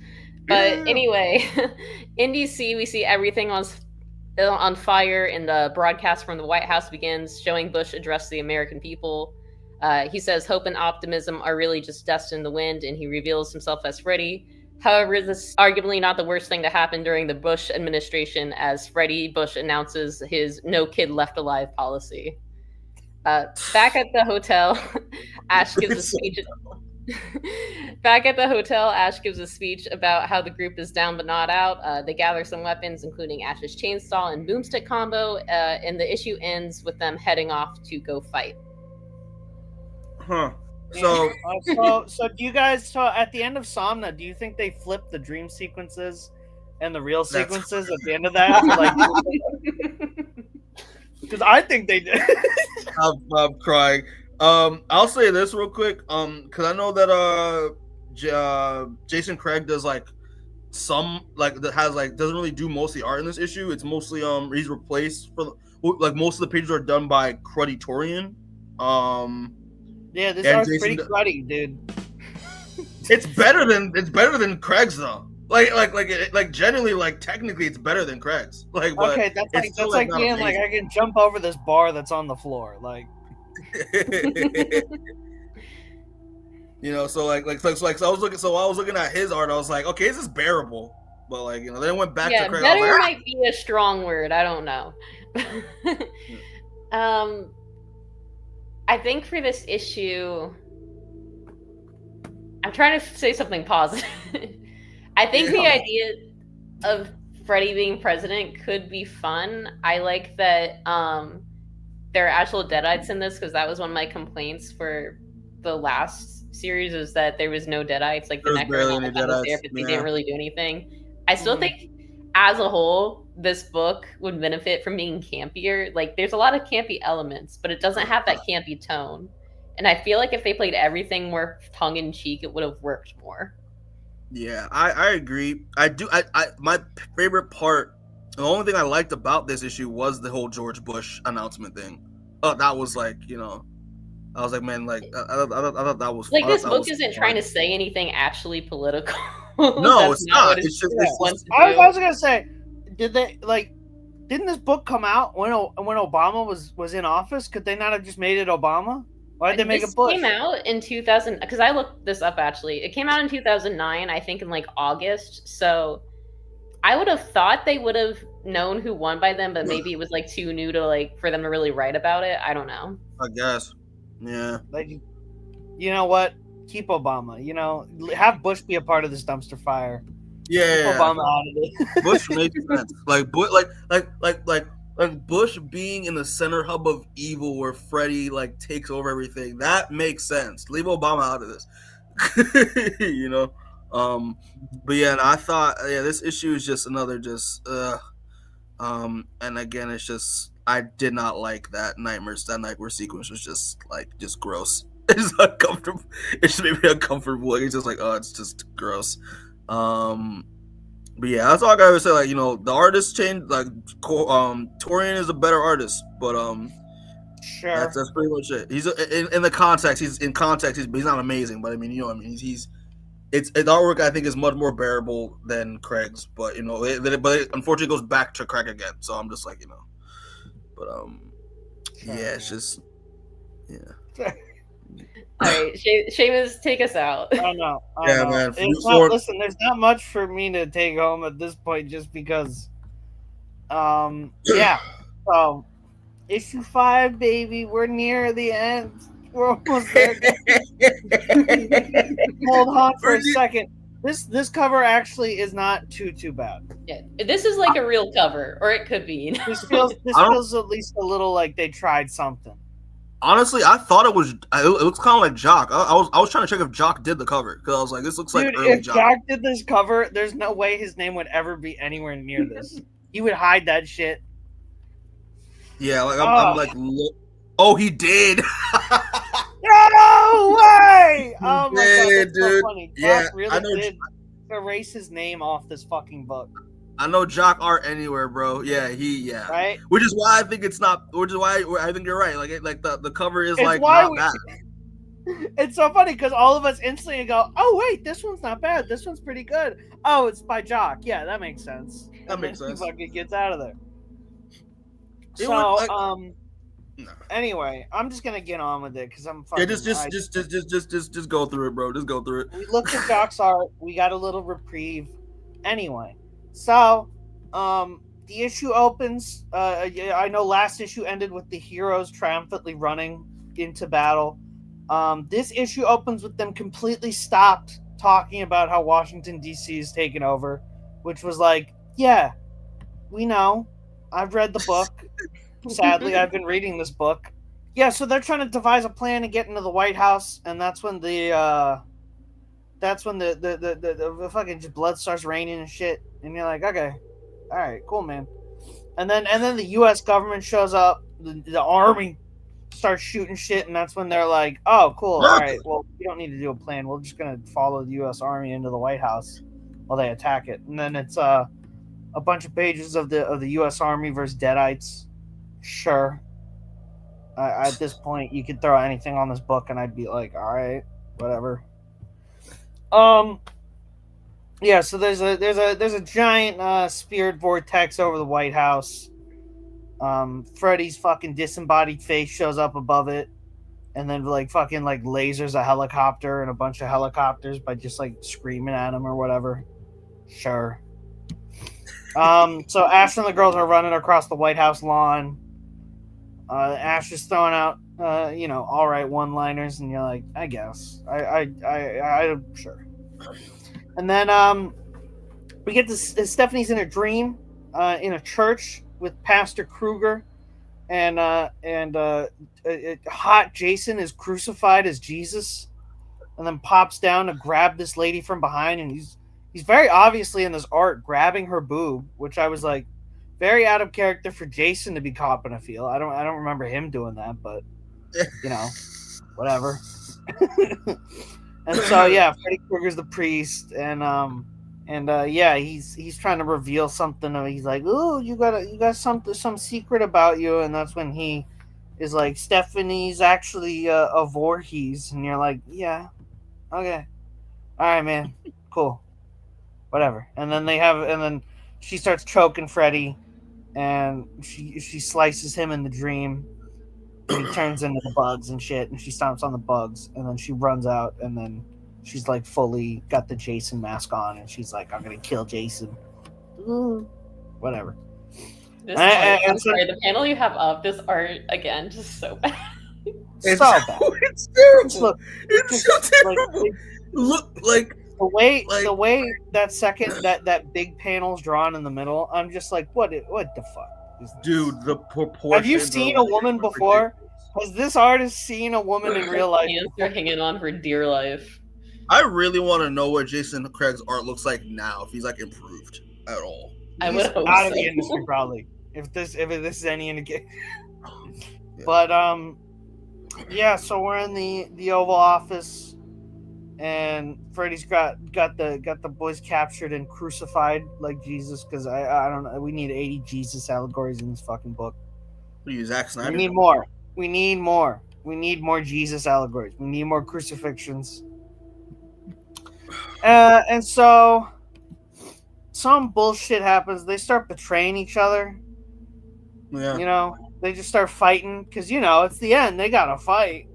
But anyway, in DC, we see everything on fire, and the broadcast from the White House begins, showing Bush address the American people. He says hope and optimism are really just dust in the wind, and he reveals himself as Freddy. However, this is arguably not the worst thing to happen during the Bush administration, as Freddy Bush announces his no kid left alive policy. Back at the hotel, Ash gives a speech. Back at the hotel, Ash gives a speech about how the group is down but not out. They gather some weapons, including Ash's chainsaw and boomstick combo, and the issue ends with them heading off to go fight. Huh. So do you guys? So at the end of Somna, do you think they flipped the dream sequences and the real sequences at the end of that? Because I think they did. I'm crying. I'll say this real quick. Because I know that Jason Craig does some that has doesn't really do most of the art in this issue. It's mostly he's replaced for most of the pages are done by Cruddy. Yeah, this art's pretty cruddy, dude. It's better than Craig's though. Genuinely, technically, it's better than Craig's. Okay, that's like being amazing. I can jump over this bar that's on the floor, you know. So I was looking at his art. I was like, okay, this is bearable. But then I went back to Craig. Better might be a strong word. I don't know. I think for this issue, I'm trying to say something positive. I think the idea of Freddy being president could be fun. I like that there are actual Deadites in this, because that was one of my complaints for the last series, is that there was no Deadites. Like the Necronomicon was there, but they didn't really do anything. I still think, as a whole, this book would benefit from being campier. There's a lot of campy elements, but it doesn't have that campy tone. And I feel like if they played everything more tongue-in-cheek, it would have worked more. Yeah, I agree. I my favorite part, the only thing I liked about this issue was the whole George Bush announcement thing. Oh, that was I was like, man, I thought that was this book isn't trying to say anything actually political. No, it's not. It's just. I was gonna say, didn't this book come out when Obama was in office? Could they not have just made it Obama? Why did they make it Bush? It came out in 2000, because I looked this up actually. It came out in 2009, I think in August. So I would have thought they would have known who won by then, but maybe it was too new to for them to really write about it. I don't know. I guess. Yeah. You know what? Keep Obama. Have Bush be a part of this dumpster fire. Yeah. Keep Obama out of it. Bush makes sense. Bush being in the center hub of evil, where Freddy takes over everything. That makes sense. Leave Obama out of this. But yeah, and I thought, this issue is just another and again, it's just, I did not like that nightmare sequence was just gross. It's uncomfortable. It just made me uncomfortable. It's just it's just gross. But yeah, that's all I gotta say. The artist changed. Torian is a better artist, but sure, that's pretty much it. He's in the context. He's not amazing, but he's it's artwork I think is much more bearable than Craig's, but it unfortunately goes back to Craig again. So I'm just but yeah, it's just All right, Seamus, take us out. I know. Man. Listen, there's not much for me to take home at this point, just because. Yeah. So, issue 5, baby. We're near the end. We're almost there. Hold on for a second. This cover actually is not too bad. Yeah, this is a real cover, or it could be. This feels at least a little like they tried something. Honestly, I thought it looks kind of like Jock. I was trying to check if Jock did the cover, because I was like, this looks like early if Jock did this cover, there's no way his name would ever be anywhere near this. He would hide that shit. Yeah, oh, he did. No way! Oh my god, that's dude. so funny. Jock really did erase his name off this fucking book. I know Jock art anywhere, bro. Yeah, right. Which is why I think it's not. Which is why I think you're right. The cover is not bad. It's so funny because all of us instantly go, "Oh wait, this one's not bad. This one's pretty good. Oh, it's by Jock. Yeah, that makes sense." That makes sense. He fucking gets out of there. No. Anyway, I'm just gonna get on with it because I'm fucking. Just go through it, bro. Just go through it. We looked at Doc's art. We got a little reprieve. Anyway, so the issue opens. I know last issue ended with the heroes triumphantly running into battle. This issue opens with them completely stopped talking about how Washington D.C. is taken over, which was like, yeah, we know. I've read the book. Sadly, I've been reading this book. Yeah, so they're trying to devise a plan to get into the White House, and that's when the fucking just blood starts raining and shit. And you're like, okay, all right, cool, man. And then the U.S. government shows up. The army starts shooting shit, and that's when they're like, oh, cool, all right, well, we don't need to do a plan. We're just gonna follow the U.S. Army into the White House while they attack it. And then it's a bunch of pages of the U.S. Army versus Deadites. Sure. At this point, you could throw anything on this book, and I'd be like, all right, whatever. Yeah. So there's a giant spirit vortex over the White House. Freddy's fucking disembodied face shows up above it, and then fucking lasers a helicopter and a bunch of helicopters by just screaming at him or whatever. Sure. So Ash and the girls are running across the White House lawn. Ash is throwing out, all right one-liners, and you're like, I guess, I sure. And then we get this. Stephanie's in a dream, in a church with Pastor Krueger, and hot Jason is crucified as Jesus, and then pops down to grab this lady from behind, and he's very obviously in this art grabbing her boob, which I was like, very out of character for Jason to be copping a feel. I don't remember him doing that, but whatever. And so yeah, Freddy Krueger's the priest, and yeah, he's trying to reveal something. He's like, "Ooh, you got some secret about you," and that's when he is like, "Stephanie's actually a Voorhees," and you're like, "Yeah, okay, all right, man, cool, whatever." And then she starts choking Freddy, and she slices him in the dream, and he turns into the bugs and shit, and she stomps on the bugs, and then she runs out, and then she's fully got the Jason mask on, and she's like, I'm gonna kill Jason. Ooh. Whatever. I'm sorry, the panel you have up, this art again, just so bad. It's so bad. It's terrible. It's so terrible. The way that second that big panel's drawn in the middle, I'm just like, what the fuck is this? Dude, the proportion. Have you seen a woman before? Has this artist seen a woman in real life? They're hanging on for dear life. I really want to know what Jason Craig's art looks like now, if he's improved at all. I would hope out so. of the industry probably. If this is any indication. Yeah. But yeah, so we're in the Oval Office, and Freddy's got the boys captured and crucified like Jesus, because I don't know, we need 80 Jesus allegories in this fucking book. We use Zack Snyder. We need more. We need more Jesus allegories. We need more crucifixions. And so some bullshit happens. They start betraying each other. Yeah. They just start fighting because it's the end. They gotta fight.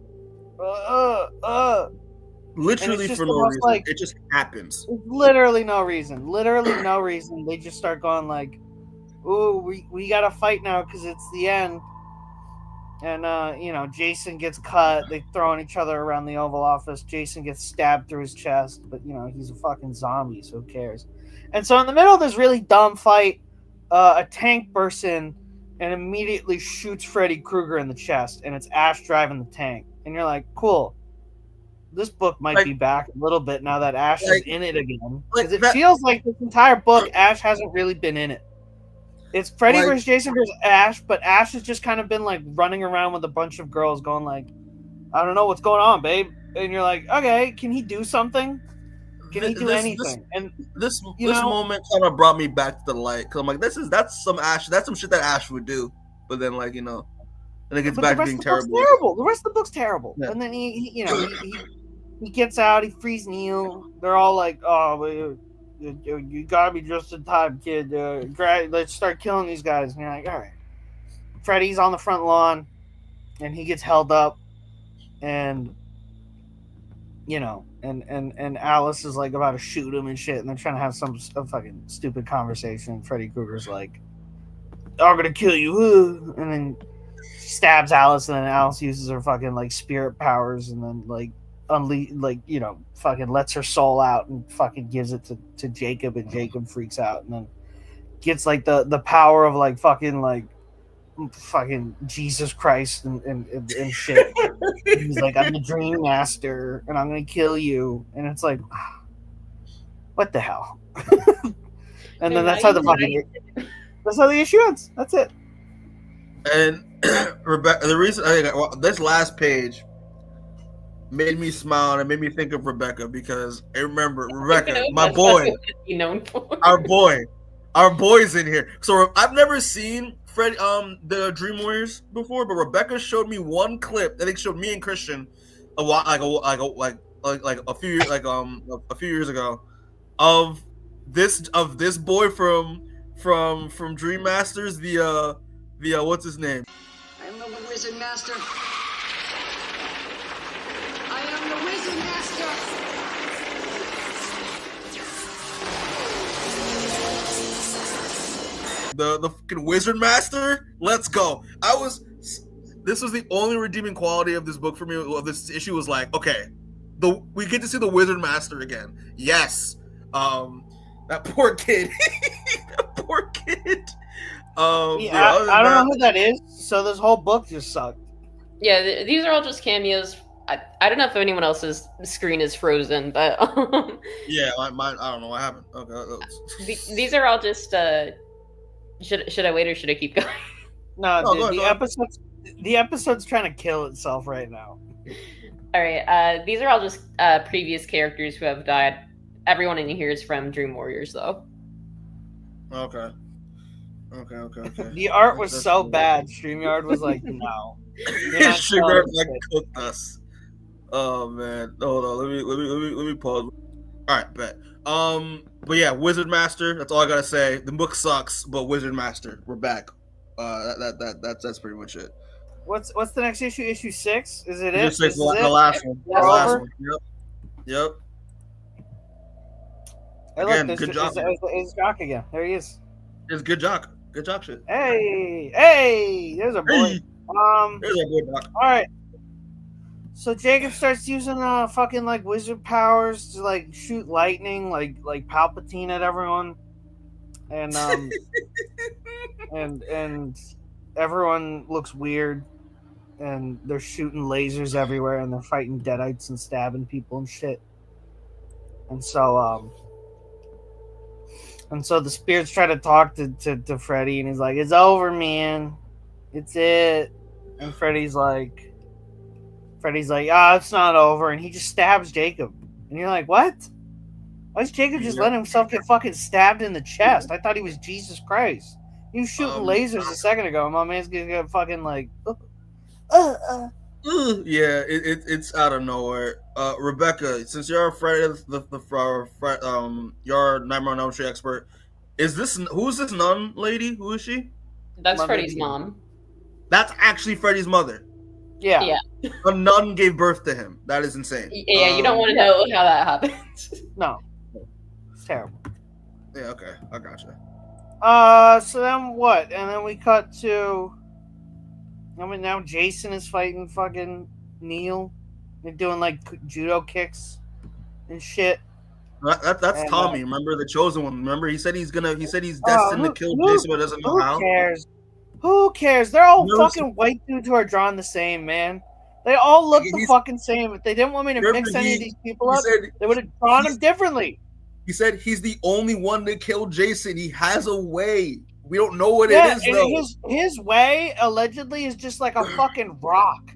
Literally for no reason. It just happens. Literally no reason. They just start going like, "Ooh, we gotta fight now because it's the end." And Jason gets cut. They throwing each other around the Oval Office. Jason gets stabbed through his chest, but he's a fucking zombie, so who cares? And so in the middle of this really dumb fight, a tank bursts in and immediately shoots Freddy Krueger in the chest, and it's Ash driving the tank. And you're like, cool. This book might be back a little bit now that Ash is in it again. Because it feels like this entire book, Ash hasn't really been in it. It's Freddy versus Jason versus Ash, but Ash has just kind of been running around with a bunch of girls going I don't know what's going on, babe. And you're like, okay, can he do something? Can he do anything? This moment kind of brought me back to the light, because I'm like, that's some Ash, that's some shit that Ash would do. But then and it gets back to being terrible. The rest of the book's terrible. Yeah. And then he gets out, he frees Neil. They're all like, oh, you gotta be just in time, kid. Let's start killing these guys. And you're like, all right. Freddy's on the front lawn. and he gets held up, and and Alice is like about to shoot him and shit, and they're trying to have some fucking stupid conversation. Freddy Krueger's like, "I'm gonna kill you," and then stabs Alice, and then Alice uses her fucking like spirit powers, and then like fucking lets her soul out and fucking gives it to Jacob, and Jacob freaks out, and then gets like the power of like fucking Jesus Christ and shit. He's like, I'm the Dream Master, and I'm gonna kill you, and it's like, what the hell? And then that's how the issue ends. That's it. And Rebecca, the reason I think this last page made me smile and it made me think of Rebecca, because I remember Rebecca, my boy, our boy's in here. So I've never seen Freddy, the Dream Warriors before, but Rebecca showed me one clip. I think showed me and Christian a few years ago of this boy from Dream Masters, the what's his name? I am the Wizard Master. I am the Wizard Master. The fucking Wizard Master. Let's go. This was the only redeeming quality of this book for me. Of this issue was like, okay, we get to see the Wizard Master again. Yes. That poor kid. That poor kid. I don't know who that is, so this whole book just sucked. Yeah, these are all just cameos. I don't know if anyone else's screen is frozen, but yeah, mine. I don't know what happened. Okay, these are all just. Should I wait or should I keep going? No, dude, the episode's trying to kill itself right now. All right, these are all just previous characters who have died. Everyone in here is from Dream Warriors, though. Okay. The art was so bad. StreamYard was like, no. StreamYard like cooked us. Oh man, hold on. Let me pause. All right, bet. But yeah, Wizard Master. That's all I gotta say. The book sucks, but Wizard Master, we're back. That's pretty much it. What's the next issue? Issue 6? Is it? Issue 6, the last one. The last one. Yep. Again, good job. It's Jock again. There he is. It's good Jock. Good Jock shit. Hey, there's a boy. There's a boy, Doc. All right. So Jacob starts using fucking like wizard powers to like shoot lightning, like Palpatine at everyone, and and everyone looks weird, and they're shooting lasers everywhere, and they're fighting deadites and stabbing people and shit, and so the spirits try to talk to Freddy, and he's like, "It's over, man. It's it." And Freddy's like, it's not over, and he just stabs Jacob. And you're like, what? Why is Jacob just letting himself get fucking stabbed in the chest? I thought he was Jesus Christ. He was shooting lasers a second ago, and my man's gonna get fucking like, Yeah, it's out of nowhere. Rebecca, since you're a Freddy, you're a Nightmare on Elm Street expert. Who's this nun lady? Who is she? That's Freddy's mom. That's actually Freddy's mother. Yeah. A nun gave birth to him. That is insane. Yeah, you don't want to know how that happens. No. It's terrible. Yeah, okay. I gotcha. So then what? And then we cut to... now Jason is fighting fucking Neil. They're doing like judo kicks and shit. That's Tommy. Remember the chosen one? Remember he said he's destined to kill Jason, but doesn't know how. Who cares? They're all fucking white dudes who are drawn the same, man. They all look the fucking same. If they didn't want me to mix any of these people up, they would have drawn them differently. He said he's the only one to kill Jason. He has a way. We don't know what it is, though. His way, allegedly, is just like a fucking rock.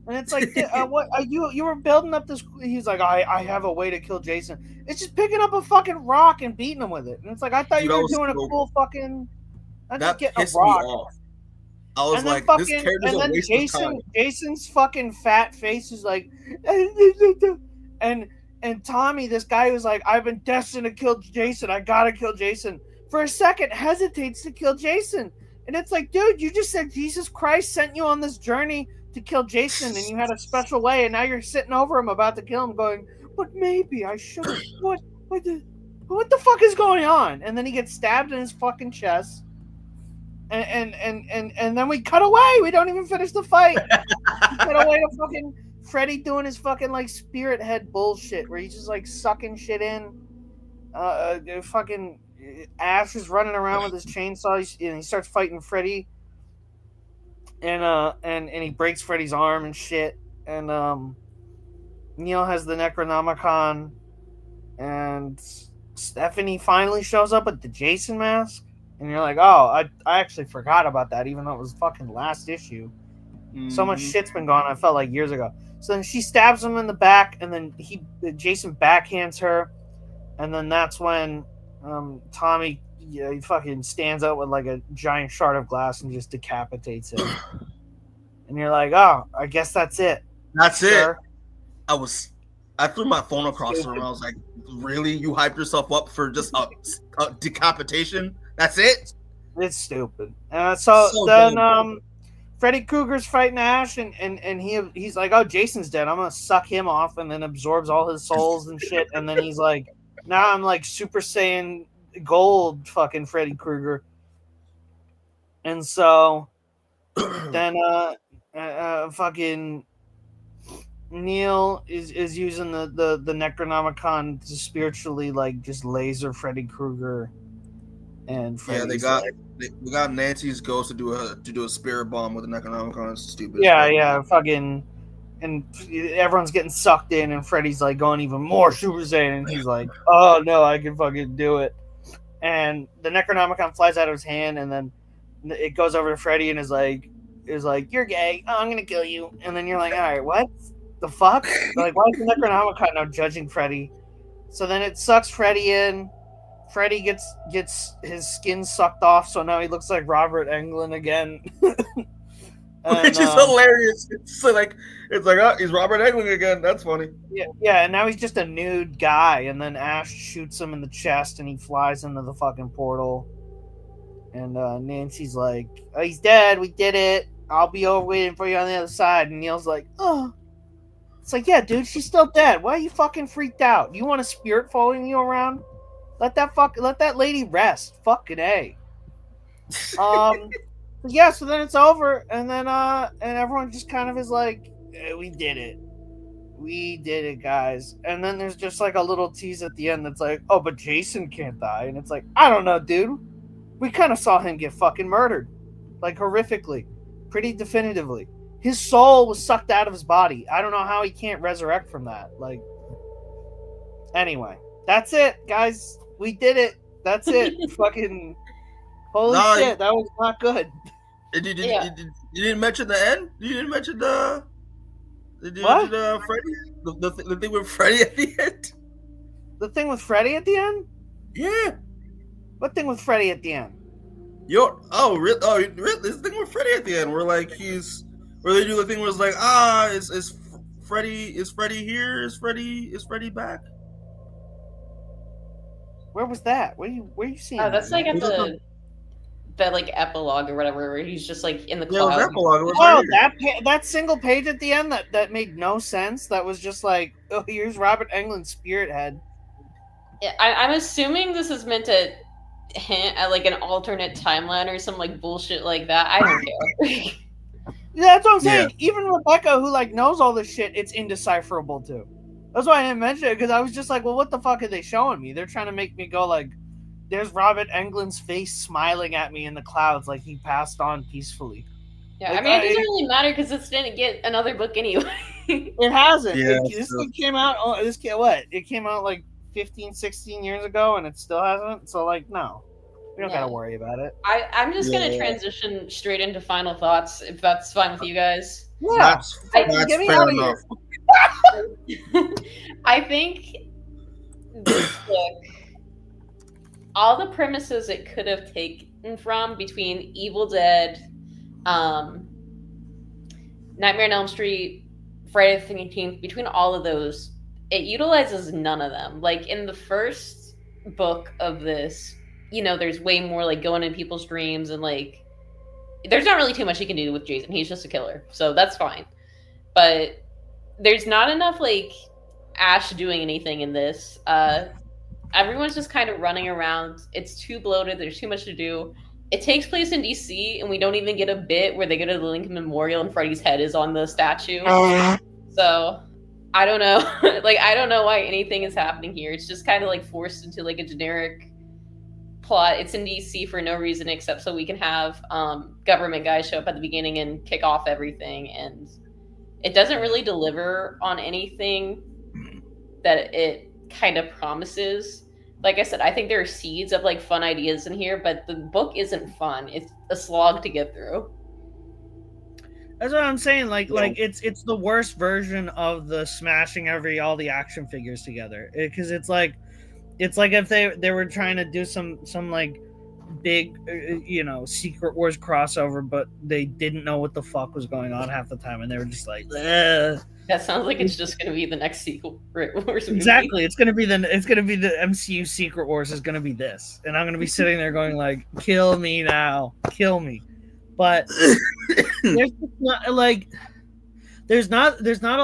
And it's like, what you were building up this... He's like, I have a way to kill Jason. It's just picking up a fucking rock and beating him with it. And it's like, I thought you were doing a cool fucking... That pissed me off. I was like, this character's a waste of time. Jason's fucking fat face is like, and Tommy, this guy who's like, I've been destined to kill Jason. I gotta kill Jason. For a second, hesitates to kill Jason, And it's like, dude, you just said Jesus Christ sent you on this journey to kill Jason, and you had a special way, and now you're sitting over him about to kill him, going, but maybe I shouldn't. What the fuck is going on? And then he gets stabbed in his fucking chest. And then we cut away. We don't even finish the fight. We cut away to fucking Freddy doing his fucking like spirit head bullshit where he's just like sucking shit in. Fucking Ash is running around with his chainsaw and he starts fighting Freddy. And he breaks Freddy's arm and shit. And Neil has the Necronomicon, and Stephanie finally shows up with the Jason mask. And you're like, oh, I actually forgot about that, even though it was fucking last issue. So much shit's been going on, I felt like years ago. So then she stabs him in the back, and then Jason backhands her. And then that's when Tommy he fucking stands up with like a giant shard of glass and just decapitates him. And you're like, oh, I guess that's it. That's it. I threw my phone across the room. I was like, really? You hyped yourself up for just a decapitation? That's it? It's stupid. So then Freddy Krueger's fighting Ash, and he's like, oh, Jason's dead. I'm going to suck him off, and then absorbs all his souls and shit. And then he's like, now I'm like Super Saiyan Gold fucking Freddy Krueger. And so then fucking Neil is using the Necronomicon to spiritually like just laser Freddy Krueger. And Freddy's we got Nancy's ghost to do a spirit bomb with the Necronomicon. It's stupid. Yeah, fucking, and everyone's getting sucked in, and Freddy's like going even more Super Saiyan, and he's like, "Oh no, I can fucking do it." And the Necronomicon flies out of his hand, and then it goes over to Freddy and is like, "You're gay. Oh, I'm gonna kill you." And then you're like, "All right, what the fuck? Like, why is the Necronomicon now judging Freddy?" So then it sucks Freddy in. Freddy gets his skin sucked off, so now he looks like Robert Englund again. And, which is hilarious. It's like oh, he's Robert Englund again. That's funny. Yeah, and now he's just a nude guy, and then Ash shoots him in the chest, and he flies into the fucking portal. And Nancy's like, "Oh, he's dead. We did it. I'll be over waiting for you on the other side." And Neil's like, "Oh." It's like, yeah, dude, she's still dead. Why are you fucking freaked out? You want a spirit following you around? Let that lady rest. Fucking A. Yeah, so then it's over, and then and everyone just kind of is like, we did it, guys. And then there's just like a little tease at the end that's like, oh, but Jason can't die. And it's like, I don't know, dude. We kind of saw him get fucking murdered, like horrifically, pretty definitively. His soul was sucked out of his body. I don't know how he can't resurrect from that. Like, anyway, that's it, guys. We did it. That's it. Fucking holy shit, that was not good. You didn't mention the end? You didn't mention the Freddy? The thing with Freddy at the end? The thing with Freddy at the end? Yeah. What thing with Freddy at the end? Really? Really? This thing with Freddy at the end, where like where they do the thing where it's like, is Freddy here? Is Freddy back? Where was that? Where you seeing? Oh, that's like at the like epilogue or whatever, where he's just like in the clouds. Yeah, epilogue. That single page at the end that made no sense. That was just like, oh, here's Robert Englund's spirit head. Yeah, I'm assuming this is meant to hint at like an alternate timeline or some like bullshit like that. I don't care. Yeah, that's what I'm saying. Yeah. Even Rebecca, who like knows all this shit, it's indecipherable too. That's why I didn't mention it, because I was just like, well, what the fuck are they showing me? They're trying to make me go like, there's Robert Englund's face smiling at me in the clouds like he passed on peacefully. Yeah, like, I mean, it doesn't really matter because it didn't get another book anyway. It hasn't. Yeah, this thing came out, it came out like 15, 16 years ago, and it still hasn't. So, like, no. We don't gotta worry about it. I'm just gonna transition straight into final thoughts, if that's fine with you guys. Yeah. That's get me fair out of enough. Here. I think this book, all the premises it could have taken from between Evil Dead, Nightmare on Elm Street, Friday the 13th, between all of those, it utilizes none of them. Like in the first book of this, you know, there's way more like going in people's dreams and like there's not really too much he can do with Jason. He's just a killer, so that's fine. But there's not enough like Ash doing anything in this. Everyone's just kind of running around. It's too bloated. There's too much to do. It takes place in DC, and we don't even get a bit where they go to the Lincoln Memorial and Freddy's head is on the statue. So I don't know. Like, I don't know why anything is happening here. It's just kind of like forced into like a generic plot. It's in DC for no reason except so we can have government guys show up at the beginning and kick off everything. And it doesn't really deliver on anything that it kind of promises. Like I said, I think there are seeds of like fun ideas in here, but the book isn't fun. It's a slog to get through. That's what I'm saying. Like it's the worst version of the smashing all the action figures together. Because it's like if they were trying to do some like big Secret Wars crossover, but they didn't know what the fuck was going on half the time, and they were just like, ugh. That sounds like it's just going to be the next Secret Wars movie. Exactly. It's going to be the MCU Secret Wars is going to be this, and I'm going to be sitting there going like, kill me now, kill me. But there's not a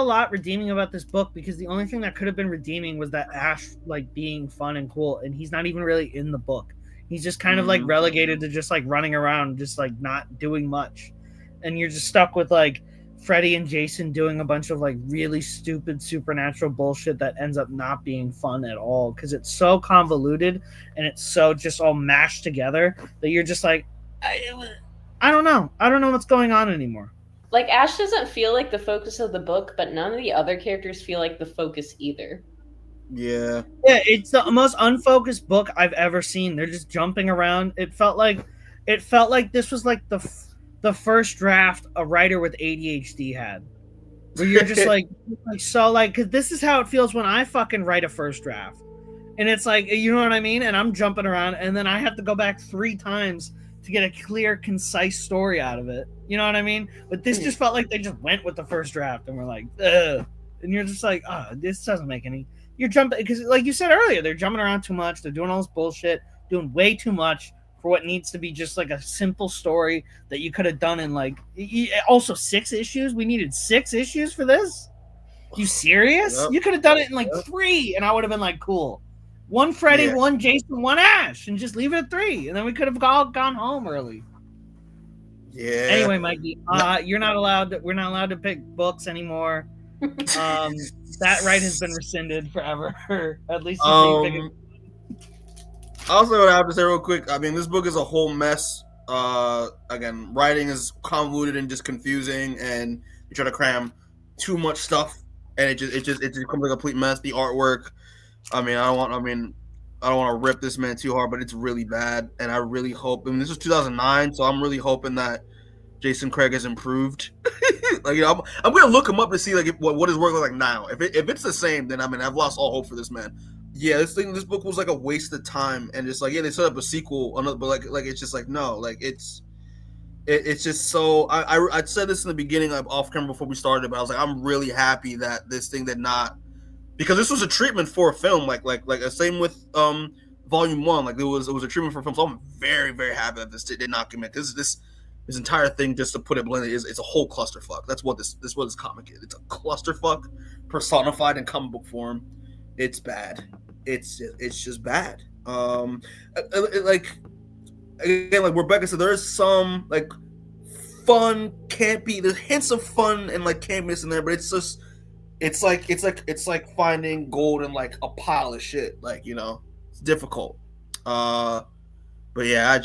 lot redeeming about this book, because the only thing that could have been redeeming was that Ash like being fun and cool, and he's not even really in the book. He's just kind of like relegated to just like running around, just like not doing much, and you're just stuck with like Freddy and Jason doing a bunch of like really stupid supernatural bullshit that ends up not being fun at all, because it's so convoluted and it's so just all mashed together that you're just like, I don't know what's going on anymore. Like, Ash doesn't feel like the focus of the book, but none of the other characters feel like the focus either. Yeah, it's the most unfocused book I've ever seen. They're just jumping around. It felt like this was like the first draft a writer with ADHD had, where you're just like so like, because this is how it feels when I fucking write a first draft, and it's like, you know what I mean, and I'm jumping around, and then I have to go back 3 times to get a clear, concise story out of it. You know what I mean? But this just felt like they just went with the first draft and were like, ugh. And you're just like, this doesn't make any. You're jumping, because like you said earlier, they're jumping around too much. They're doing all this bullshit, doing way too much for what needs to be just like a simple story that you could have done in like, also 6 issues. We needed 6 issues for this. You serious? Yep. You could have done it in like 3, and I would have been like, cool. 1 Freddy, 1 Jason, 1 Ash, and just leave it at 3, and then we could have all gone home early. Yeah. Anyway, Mikey, we're not allowed to pick books anymore. That right has been rescinded forever. At least also, what I have to say real quick, I mean, this book is a whole mess. Again, writing is convoluted and just confusing, and you try to cram too much stuff, and it just becomes a complete mess. The artwork, I don't want to rip this man too hard, but it's really bad, and I really hope. I mean, this was 2009, so I'm really hoping that Jason Craig has improved. Like, I'm gonna look him up to see like what his work looks like now. If it's the same, then I've lost all hope for this man. Yeah, this book was like a waste of time, and just like, yeah, they set up a sequel, but like it's just like, no, like it's just so. I said this in the beginning, like off camera before we started, but I was like, I'm really happy that this thing did not, because this was a treatment for a film, like same with Volume 1, like it was a treatment for a film. So I'm very, very happy that this did not commit. This entire thing, just to put it bluntly, it's a whole clusterfuck. That's what this comic is. It's a clusterfuck personified in comic book form. It's bad. It's just bad. Like again, like Rebecca said, there is some like fun, campy. There's hints of fun and like campiness in there, but it's just it's like finding gold in like a pile of shit. Like, you know, it's difficult. But yeah,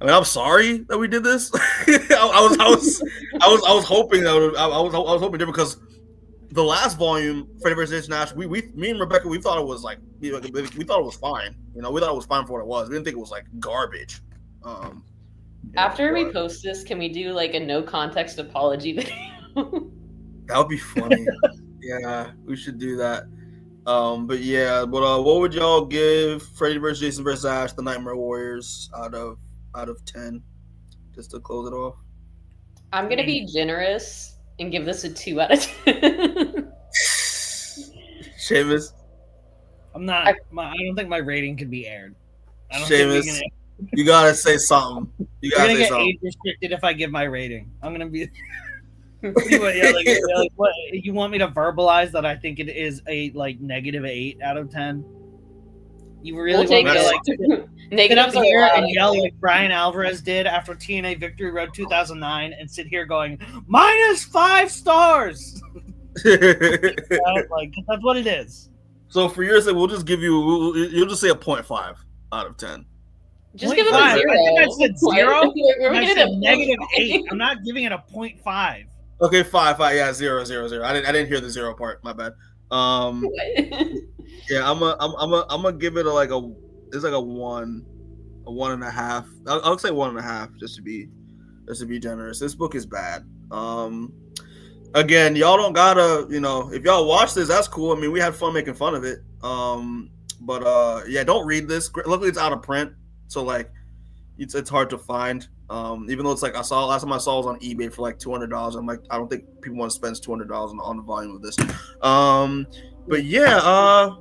I'm sorry that we did this. I was hoping that I was hoping different, because the last volume, Freddy vs. Nash, me and Rebecca, we thought it was like, we thought it was fine. You know, we thought it was fine for what it was. We didn't think it was like garbage. After we post this, can we do like a no context apology video? That would be funny. Yeah, we should do that. But yeah, what would y'all give Freddy vs. Jason vs. Ash, the Nightmare Warriors, out of 10, just to close it off? I'm gonna be generous and give this a 2 out of 10. Seamus? I don't think my rating can be aired. I don't Seamus? think You gotta say something. You You're gotta gonna say get something. age restricted if I give my rating. I'm gonna be. Like, what, you want me to verbalize that I think it is a like -8 out of 10? You really We'll want me to like it. sit Negatives up are here allowed. and yell like Brian Alvarez did after TNA Victory Road 2009 and sit here going -5 stars? Like that's what it is. So for your sake, we'll just give you. You'll just say a 0.5 out of 10. Just give it a 0.5. 0. I think I said 0. We're I making said it -8. I'm not giving it a 0.5. Okay, 5. Yeah, 0. I didn't hear the 0 part. My bad. Yeah, I'm gonna give it it's like a 1, a 1.5. I'll say 1.5 just to be generous. This book is bad. Again, y'all don't gotta, if y'all watch this, that's cool. I mean, we had fun making fun of it. But yeah, don't read this. Luckily, it's out of print, so like, it's hard to find. Even though it's like last time I saw it was on eBay for like $200. I'm like, I don't think people want to spend $200 on the volume of this. But yeah,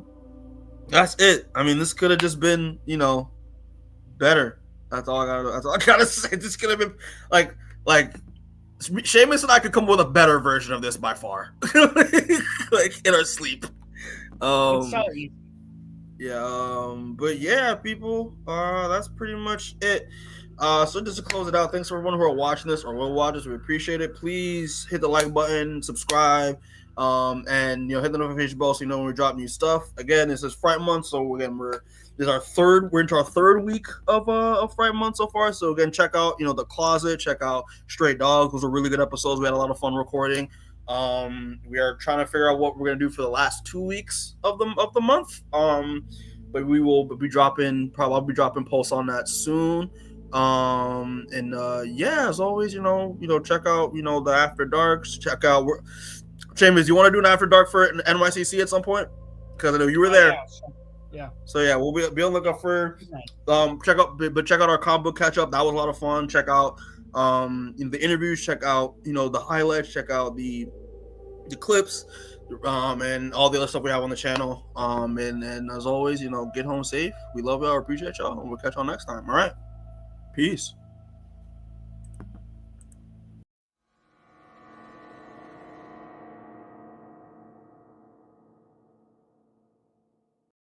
that's it. I mean, this could have just been, better. That's all I gotta say. This could have been like Seamus and I could come up with a better version of this by far. Like in our sleep. It's so easy. Yeah, but yeah, people, that's pretty much it. So just to close it out, thanks for everyone who are watching this or will watch this. We appreciate it. Please hit the like button, subscribe, and hit the notification bell so you know when we drop new stuff. Again, this is Fright Month, so again we're into our third week of Fright Month so far. So again, check out The Closet, check out Stray Dogs. Those are really good episodes. We had a lot of fun recording. We are trying to figure out what we're gonna do for the last 2 weeks of the month. But I'll be dropping posts on that soon. Yeah, as always, check out the After Darks. Check out Seamus, you want to do an After Dark for NYCC at some point? Because I know you were there. Yeah. So yeah, we'll be on the lookout for check out our comic book catch up. That was a lot of fun. Check out the interviews, check out the highlights, check out the clips, and all the other stuff we have on the channel. And as always, get home safe. We love y'all, appreciate y'all, and we'll catch y'all next time. All right, peace.